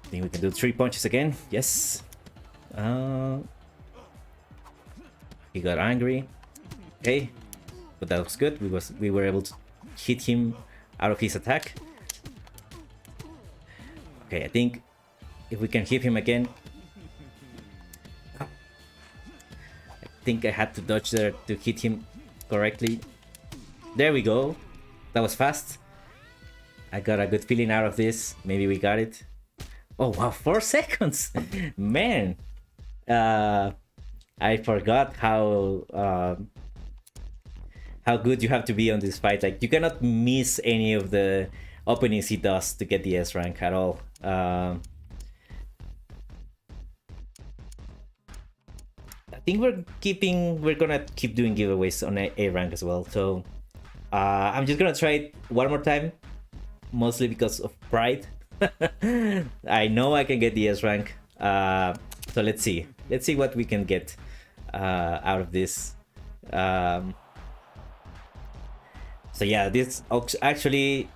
I think we can do 3 punches again. Yes. He got angry. Okay. But that was good. We were able to hit him out of his attack. Okay, I think if we can hit him again. I think I had to dodge there to hit him correctly. There we go. That was fast. I got a good feeling out of this. Maybe we got it. Oh wow, 4 seconds. Man. I forgot how good you have to be on this fight. Like you cannot miss any of the openings he does to get the S rank at all. I think we're gonna keep doing giveaways on A rank as well. So I'm just gonna try it one more time, mostly because of pride. I know I can get the S rank. So let's see what we can get out of this. So yeah, this actually,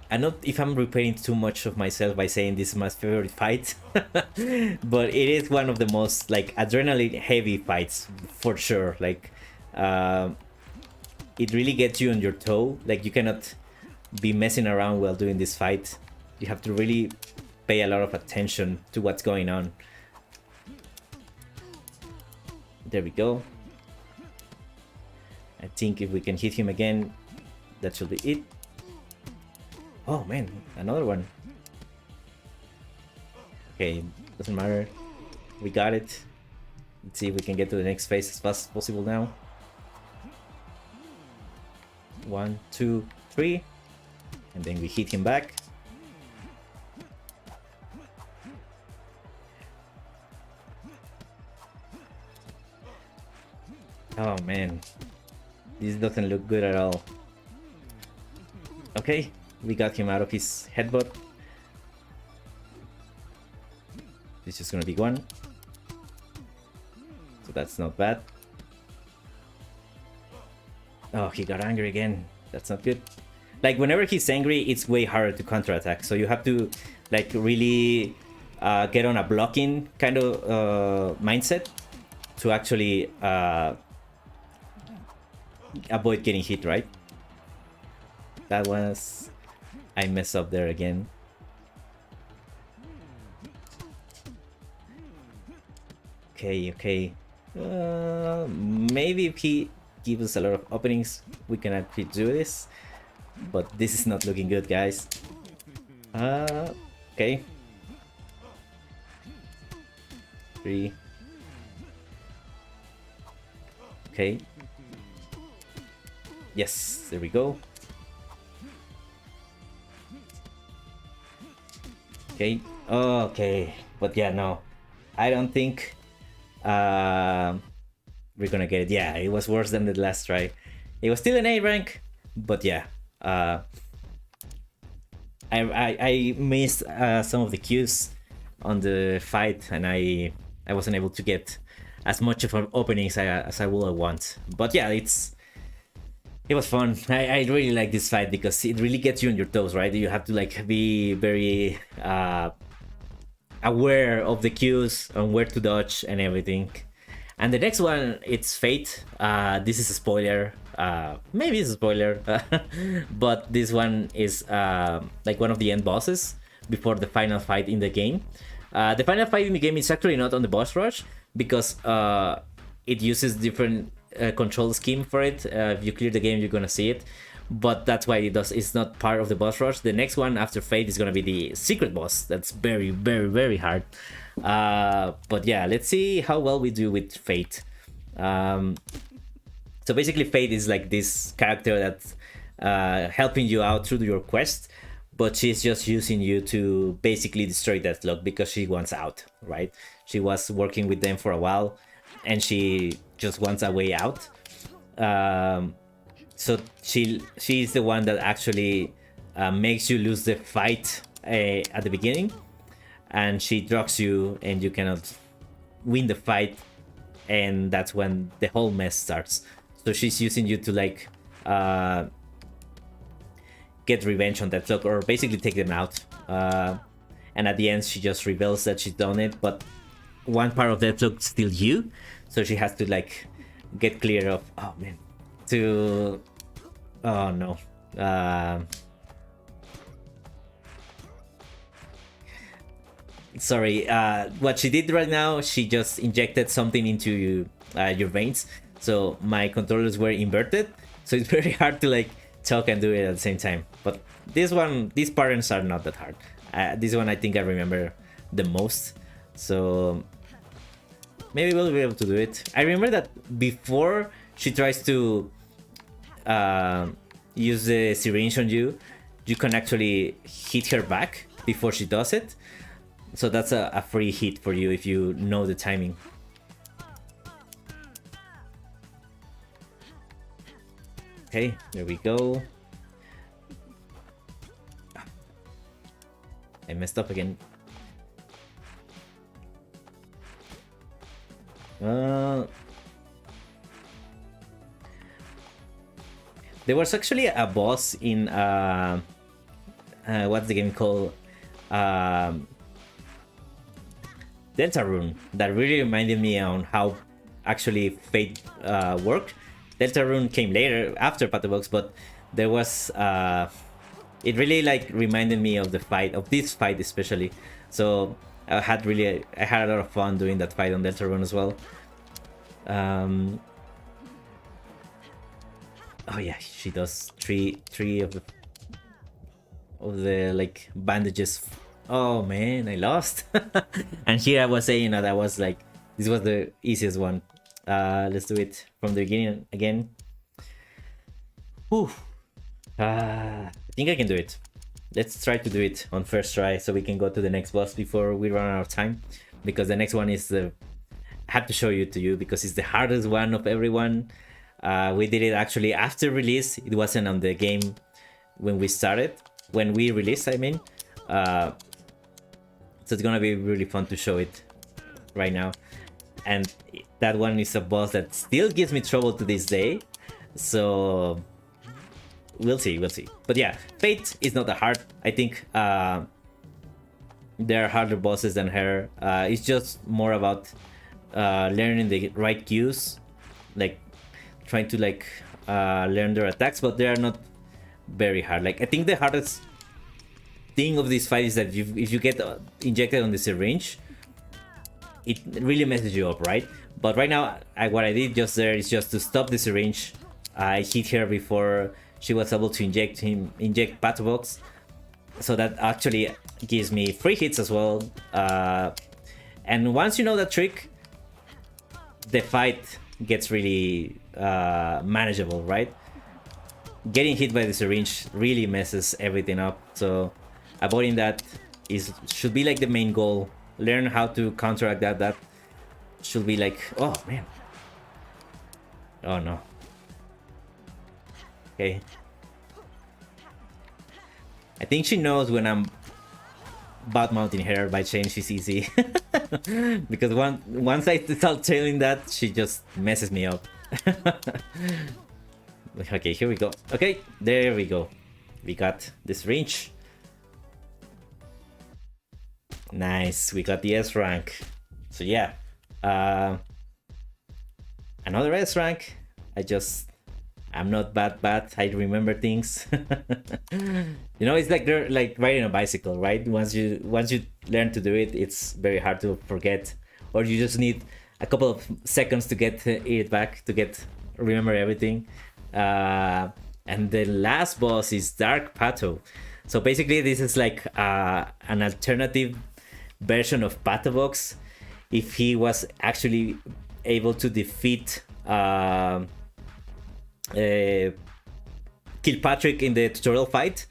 I know if I'm repeating too much of myself by saying this is my favorite fight, but it is one of the most like adrenaline heavy fights for sure. Like it really gets you on your toe. Like you cannot be messing around while doing this fight. You have to really pay a lot of attention to what's going on. There we go. I think if we can hit him again, that should be it. Oh man, another one. Okay, doesn't matter. We got it. Let's see if we can get to the next phase as fast as possible now. 1, 2, 3. And then we hit him back. Oh man, this doesn't look good at all. Okay, we got him out of his headbutt. This is gonna be 1. So that's not bad. Oh, he got angry again. That's not good. Like whenever he's angry, it's way harder to counterattack. So you have to like really get on a blocking kind of mindset to actually avoid getting hit, right? That was... I messed up there again. Okay. Maybe if he gives us a lot of openings, we can actually do this. But this is not looking good, guys. Okay. 3. Okay. Yes, there we go. Okay, Okay, but yeah, no, I don't think uh, we're gonna get it. Yeah, it was worse than the last try. It was still an A rank, but yeah, uh, I missed some of the cues on the fight, and I wasn't able to get as much of an opening as I would want. But yeah, it was fun. I really like this fight because it really gets you on your toes, right? You have to like be very aware of the cues and where to dodge and everything. And the next one, it's Fate. This is a spoiler. Maybe it's a spoiler, but this one is like one of the end bosses before the final fight in the game. The final fight in the game is actually not on the boss rush because it uses different control scheme for it. If you clear the game, you're gonna see it. But that's why it's not part of the boss rush. The next one after Fate is gonna be the secret boss. That's very, very, very hard. But yeah, let's see how well we do with Fate. So basically, Fate is like this character that's helping you out through your quest, but she's just using you to basically destroy Deathlock because she wants out, right? She was working with them for a while, and she just wants a way out. So she's the one that actually makes you lose the fight at the beginning, and she drugs you, and you cannot win the fight, and that's when the whole mess starts. So she's using you to like get revenge on that Deathlock, or basically take them out. And at the end, she just reveals that she's done it, but one part of Deathlock's still you, so she has to like get clear of. Oh man, to. Oh no. Sorry. What she did right now, she just injected something into your veins. So my controllers were inverted, so it's very hard to like talk and do it at the same time. But these patterns are not that hard. This one I think I remember the most, so maybe we'll be able to do it. I remember that before she tries to use the syringe on you, you can actually hit her back before she does it. So that's a free hit for you if you know the timing. Okay, there we go. I messed up again. There was actually a boss in what's the game called? Deltarune, that really reminded me on how actually Fate worked. Deltarune came later after Pato Box, but there was it really like reminded me of the fight, of this fight especially. So I had a lot of fun doing that fight on Deltarune as well. Oh yeah, she does three of the like bandages. Oh man, I lost. And here I was saying that I was like, this was the easiest one. Let's do it from the beginning again. Whew. I think I can do it. Let's try to do it on first try so we can go to the next boss before we run out of time. Because the next one is I have to show you because it's the hardest one of everyone. We did it actually after release. It wasn't on the game when we started. When we released, I mean. So it's gonna be really fun to show it right now. And that one is a boss that still gives me trouble to this day. So we'll see. But yeah, Fate is not that hard. I think there are harder bosses than her. It's just more about learning the right cues, like trying to like learn their attacks, but they are not very hard. Like I think the hardest thing of this fight is that if you get injected on the syringe, it really messes you up, right? But right now, what I did just there is just to stop the syringe. I hit her before she was able to inject Pato Box, so that actually gives me free hits as well. And once you know that trick, the fight gets really manageable, right? Getting hit by the syringe really messes everything up, so avoiding that should be like the main goal. Learn how to counteract that. That should be like, oh man. Oh no. Okay. I think she knows when I'm bad mounting her by saying she's easy. Because once I start telling that, she just messes me up. Okay, here we go. Okay, there we go. We got this range. Nice, we got the S rank. So yeah, another S rank. I'm not bad. I remember things. You know, it's like they're like riding a bicycle, right? Once you learn to do it, it's very hard to forget, or you just need a couple of seconds to get it back, to remember everything. And the last boss is Dark Pato. So basically, this is like an alternative version of Pato Box if he was actually able to defeat Kilpatrick in the tutorial fight.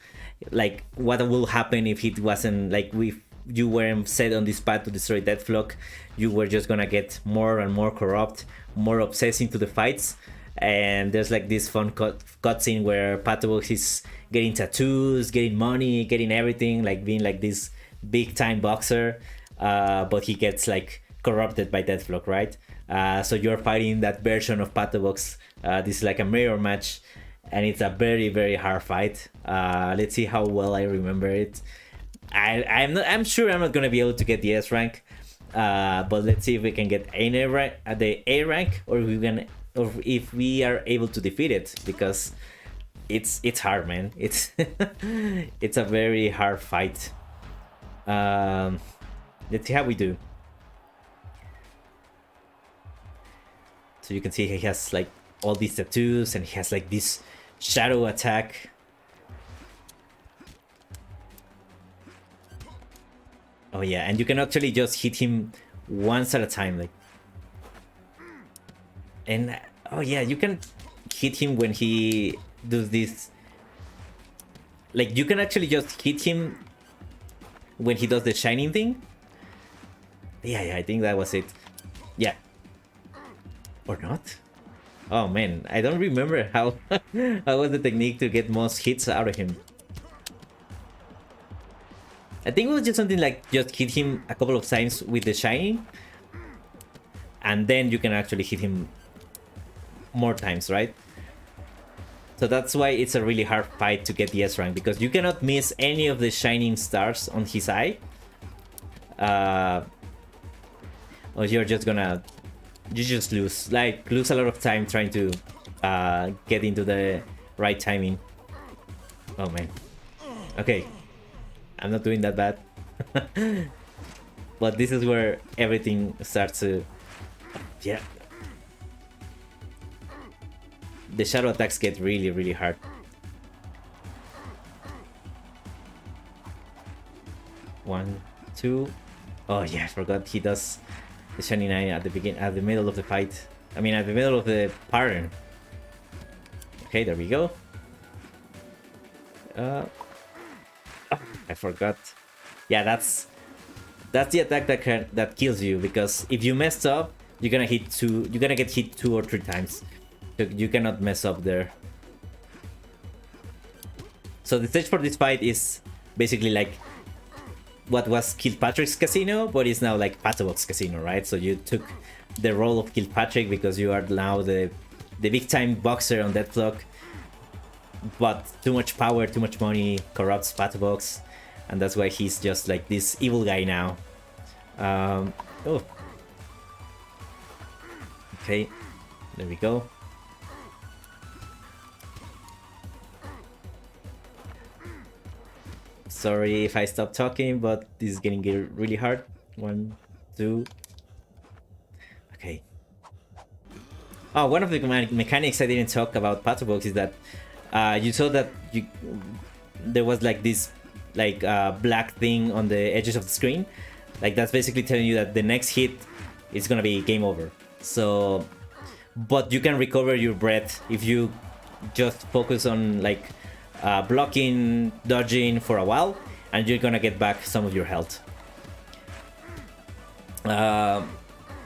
Like, what will happen if it wasn't like you weren't set on this path to destroy Deathlock? You were just gonna get more and more corrupt, more obsessing to the fights. And there's like this fun cutscene where Pato Box is getting tattoos, getting money, getting everything, like being like this big time boxer, but he gets like corrupted by Deathlock, right? So you're fighting that version of Pato Box. This is like a mirror match, and it's a very, very hard fight. Let's see how well I remember it. I'm sure I'm not gonna be able to get the S rank, but let's see if we can get the A rank, or if we are able to defeat it, because it's hard, man. It's it's a very hard fight. Let's see how we do. So you can see he has like all these tattoos, and he has like this shadow attack. Oh yeah, and you can actually just hit him once at a time, like. And oh yeah, you can hit him when he does this. Like, you can actually just hit him when he does the shining thing. Yeah, I think that was it. Yeah. Or not? Oh man, I don't remember how was the technique to get most hits out of him. I think it was just something like just hit him a couple of times with the shining, and then you can actually hit him more times, right? So that's why it's a really hard fight to get the S rank, because you cannot miss any of the shining stars on his eye, or you're just gonna lose a lot of time trying to get into the right timing. Oh man. Okay, I'm not doing that bad. But this is where everything starts to... Yeah. The shadow attacks get really, really hard. One, two. Oh yeah, I forgot he does the shining eye at the middle of the fight. I mean, at the middle of the pattern. Okay, there we go. Oh, I forgot. Yeah, that's the attack that kills you, because if you mess up, you're gonna get hit 2 or 3 times. So you cannot mess up there. So the stage for this fight is basically like what was Kilpatrick's casino, but it's now like Pato Box casino, right? So you took the role of Kilpatrick because you are now the big time boxer on Deathlock, but too much power, too much money corrupts Pato Box, and that's why he's just like this evil guy now. Oh, okay, there we go. Sorry if I stop talking, but this is getting really hard. 1, 2. Okay. Oh, one of the mechanics I didn't talk about Pato Box is that you saw that there was like this black thing on the edges of the screen. Like, that's basically telling you that the next hit is gonna be game over. So, but you can recover your breath if you just focus on like blocking, dodging for a while, and you're gonna get back some of your health.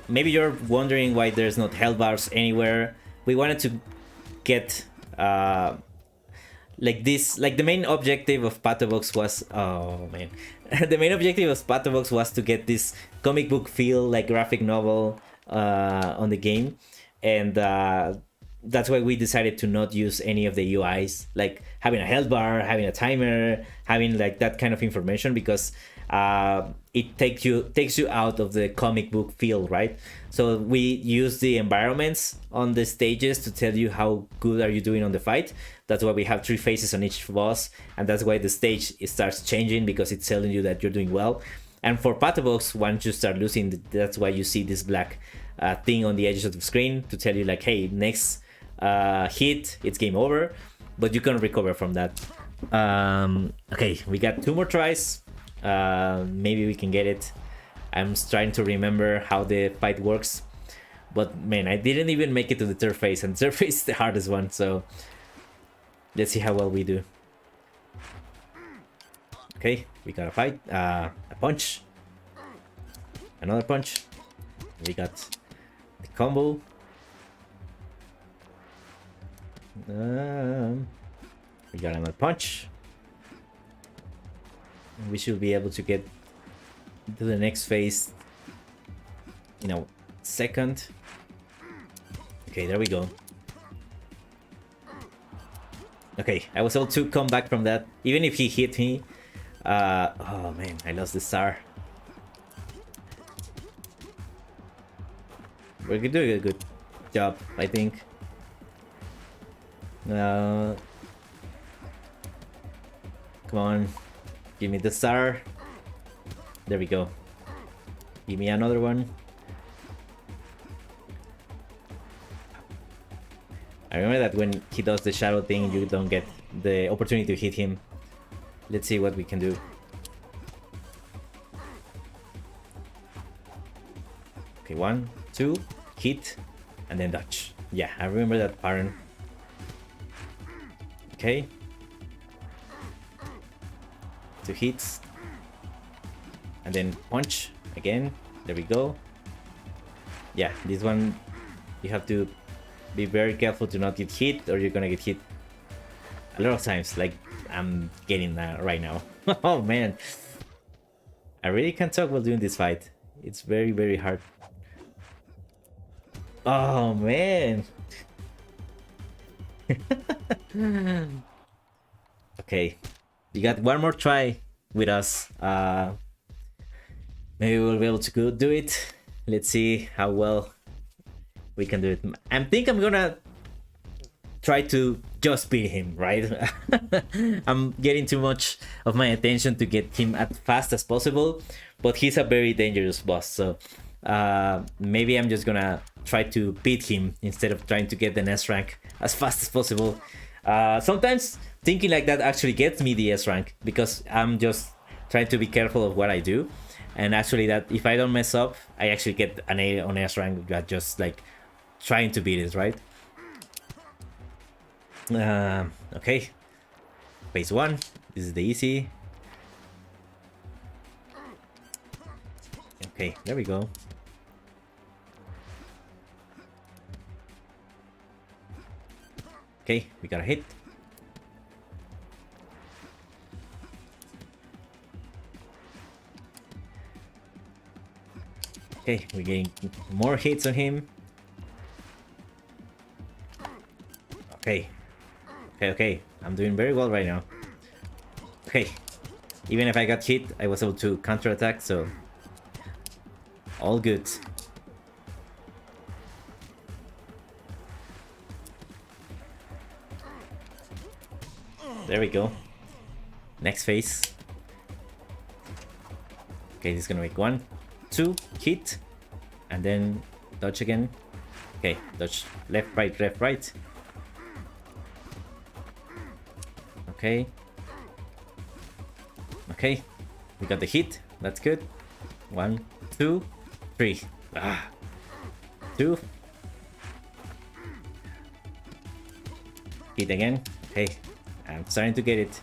Maybe you're wondering why there's not health bars anywhere. We wanted to get like this, like the main objective of Pato Box was, oh man, the main objective of Pato Box was to get this comic book feel, like graphic novel on the game, and that's why we decided to not use any of the UIs, like having a health bar, having a timer, having like that kind of information, because it takes you out of the comic book feel, right? So we use the environments on the stages to tell you how good are you doing on the fight. That's why we have 3 phases on each boss, and that's why the stage starts changing, because it's telling you that you're doing well. And for Pato Box, once you start losing, that's why you see this black thing on the edges of the screen to tell you like, hey, next hit, it's game over, but you can recover from that. Okay, we got 2 more tries. Maybe we can get it. I'm trying to remember how the fight works, but man, I didn't even make it to the 3rd phase, and 3rd phase is the hardest one, so let's see how well we do. Okay, we got a fight, a punch, another punch, we got the combo. We got another punch. We should be able to get to the next phase in a second. Okay, there we go. Okay, I was able to come back from that, even if he hit me. Oh man, I lost the star. We're doing a good job, I think. Come on, give me the star. There we go. Give me another one. I remember that when he does the shadow thing, you don't get the opportunity to hit him. Let's see what we can do. Okay, 1, 2, hit, and then dodge. Yeah, I remember that pattern. Okay. 2 hits. And then punch again. There we go. Yeah, this one you have to be very careful to not get hit, or you're gonna get hit a lot of times, like I'm getting that right now. Oh man, I really can't talk while doing this fight. It's very, very hard. Oh man. Okay, you got one more try with us. Maybe we'll be able to do it. Let's see how well we can do it. I think I'm gonna try to just beat him, right? I'm getting too much of my attention to get him as fast as possible, but he's a very dangerous boss, so maybe I'm just gonna try to beat him instead of trying to get the S rank as fast as possible. Sometimes thinking like that actually gets me the S rank, because I'm just trying to be careful of what I do, and actually that if I don't mess up, I actually get an A on S rank, just like trying to beat it, right? Okay, phase 1, this is the easy. Okay, there we go. Okay, we got a hit. Okay, we're getting more hits on him. Okay. Okay, I'm doing very well right now. Okay, even if I got hit, I was able to counterattack, so all good. There we go. Next phase. Okay, this is gonna make 1, 2, hit, and then dodge again. Okay, dodge left, right, left, right. Okay. Okay, we got the hit. That's good. 1, 2, 3. 2. Hit again. Okay, I'm starting to get it.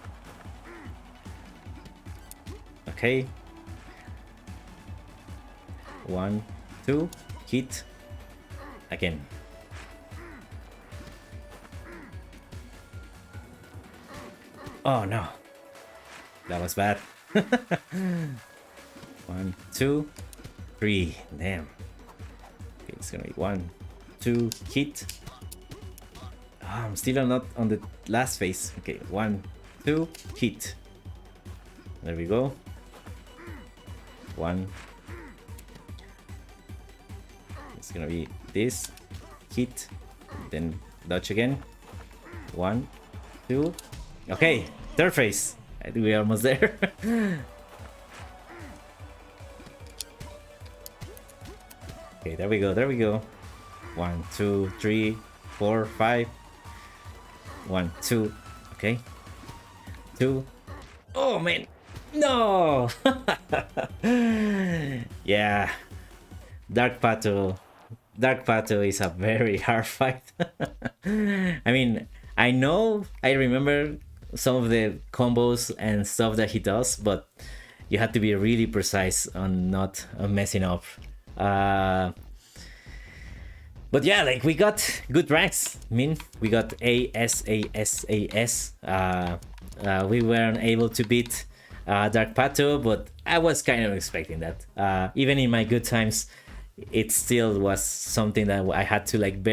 Okay. 1, 2, hit. Again. Oh no. That was bad. 1, 2, 3. Damn. Okay, it's gonna be 1, 2, hit. Oh, I'm still not on the last phase. Okay, 1, 2, hit. There we go. 1. It's gonna be this. Hit. Then dodge again. 1, 2. Okay, third phase. I think we're almost there. Okay, there we go, there we go. 1, 2, 3, 4, 5. 1, 2. Okay. 2. Oh man. No. Yeah. Dark Pato. Dark Pato is a very hard fight. I mean, I know, I remember some of the combos and stuff that he does, but you have to be really precise on not messing up. But yeah, like we got good ranks. I mean, we got A, S, A, S, A, S. We weren't able to beat Dark Pato, but I was kind of expecting that. Even in my good times, it still was something that I had to like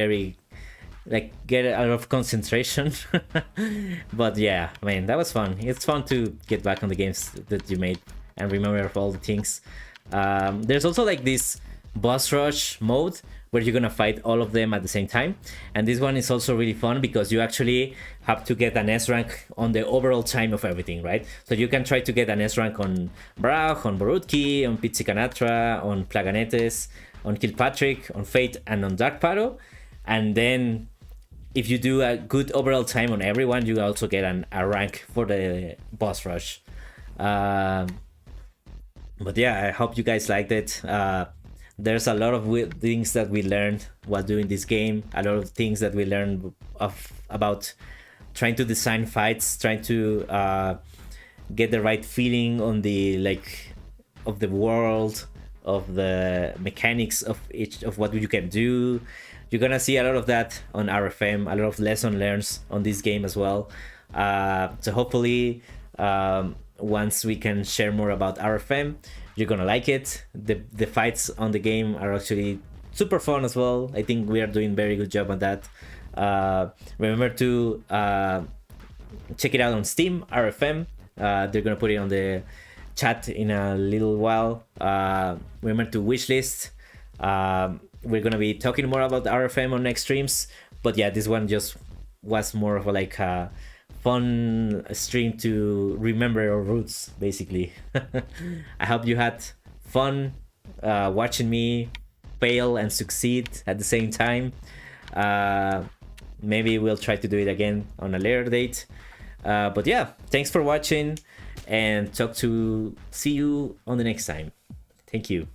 get out of concentration. But yeah, I mean, that was fun. It's fun to get back on the games that you made and remember all the things. There's also like this boss rush mode where you're gonna fight all of them at the same time, and this one is also really fun because you actually have to get an S rank on the overall time of everything, right? So you can try to get an S rank on Brach, on Borutki, on Pizzicanatra, on Plaganetes, on Kilpatrick, on Fate, and on Dark Pato, and then if you do a good overall time on everyone, you also get a rank for the boss rush. But yeah, I hope you guys liked it. There's a lot of things that we learned while doing this game. A lot of things that we learned about trying to design fights, trying to get the right feeling on the of the world, of the mechanics of each of what you can do. You're gonna see a lot of that on RFM, a lot of lesson learned on this game as well. So hopefully, once we can share more about RFM, you're gonna like it. The fights on the game are actually super fun as well. I think we are doing very good job on that. Remember to check it out on Steam, RFM. They're gonna put it on the chat in a little while. Remember to wishlist. We're gonna be talking more about RFM on next streams, but yeah, this one just was more of a fun stream to remember our roots, basically. I hope you had fun watching me fail and succeed at the same time. Maybe we'll try to do it again on a later date. But yeah, thanks for watching, and see you on the next time. Thank you.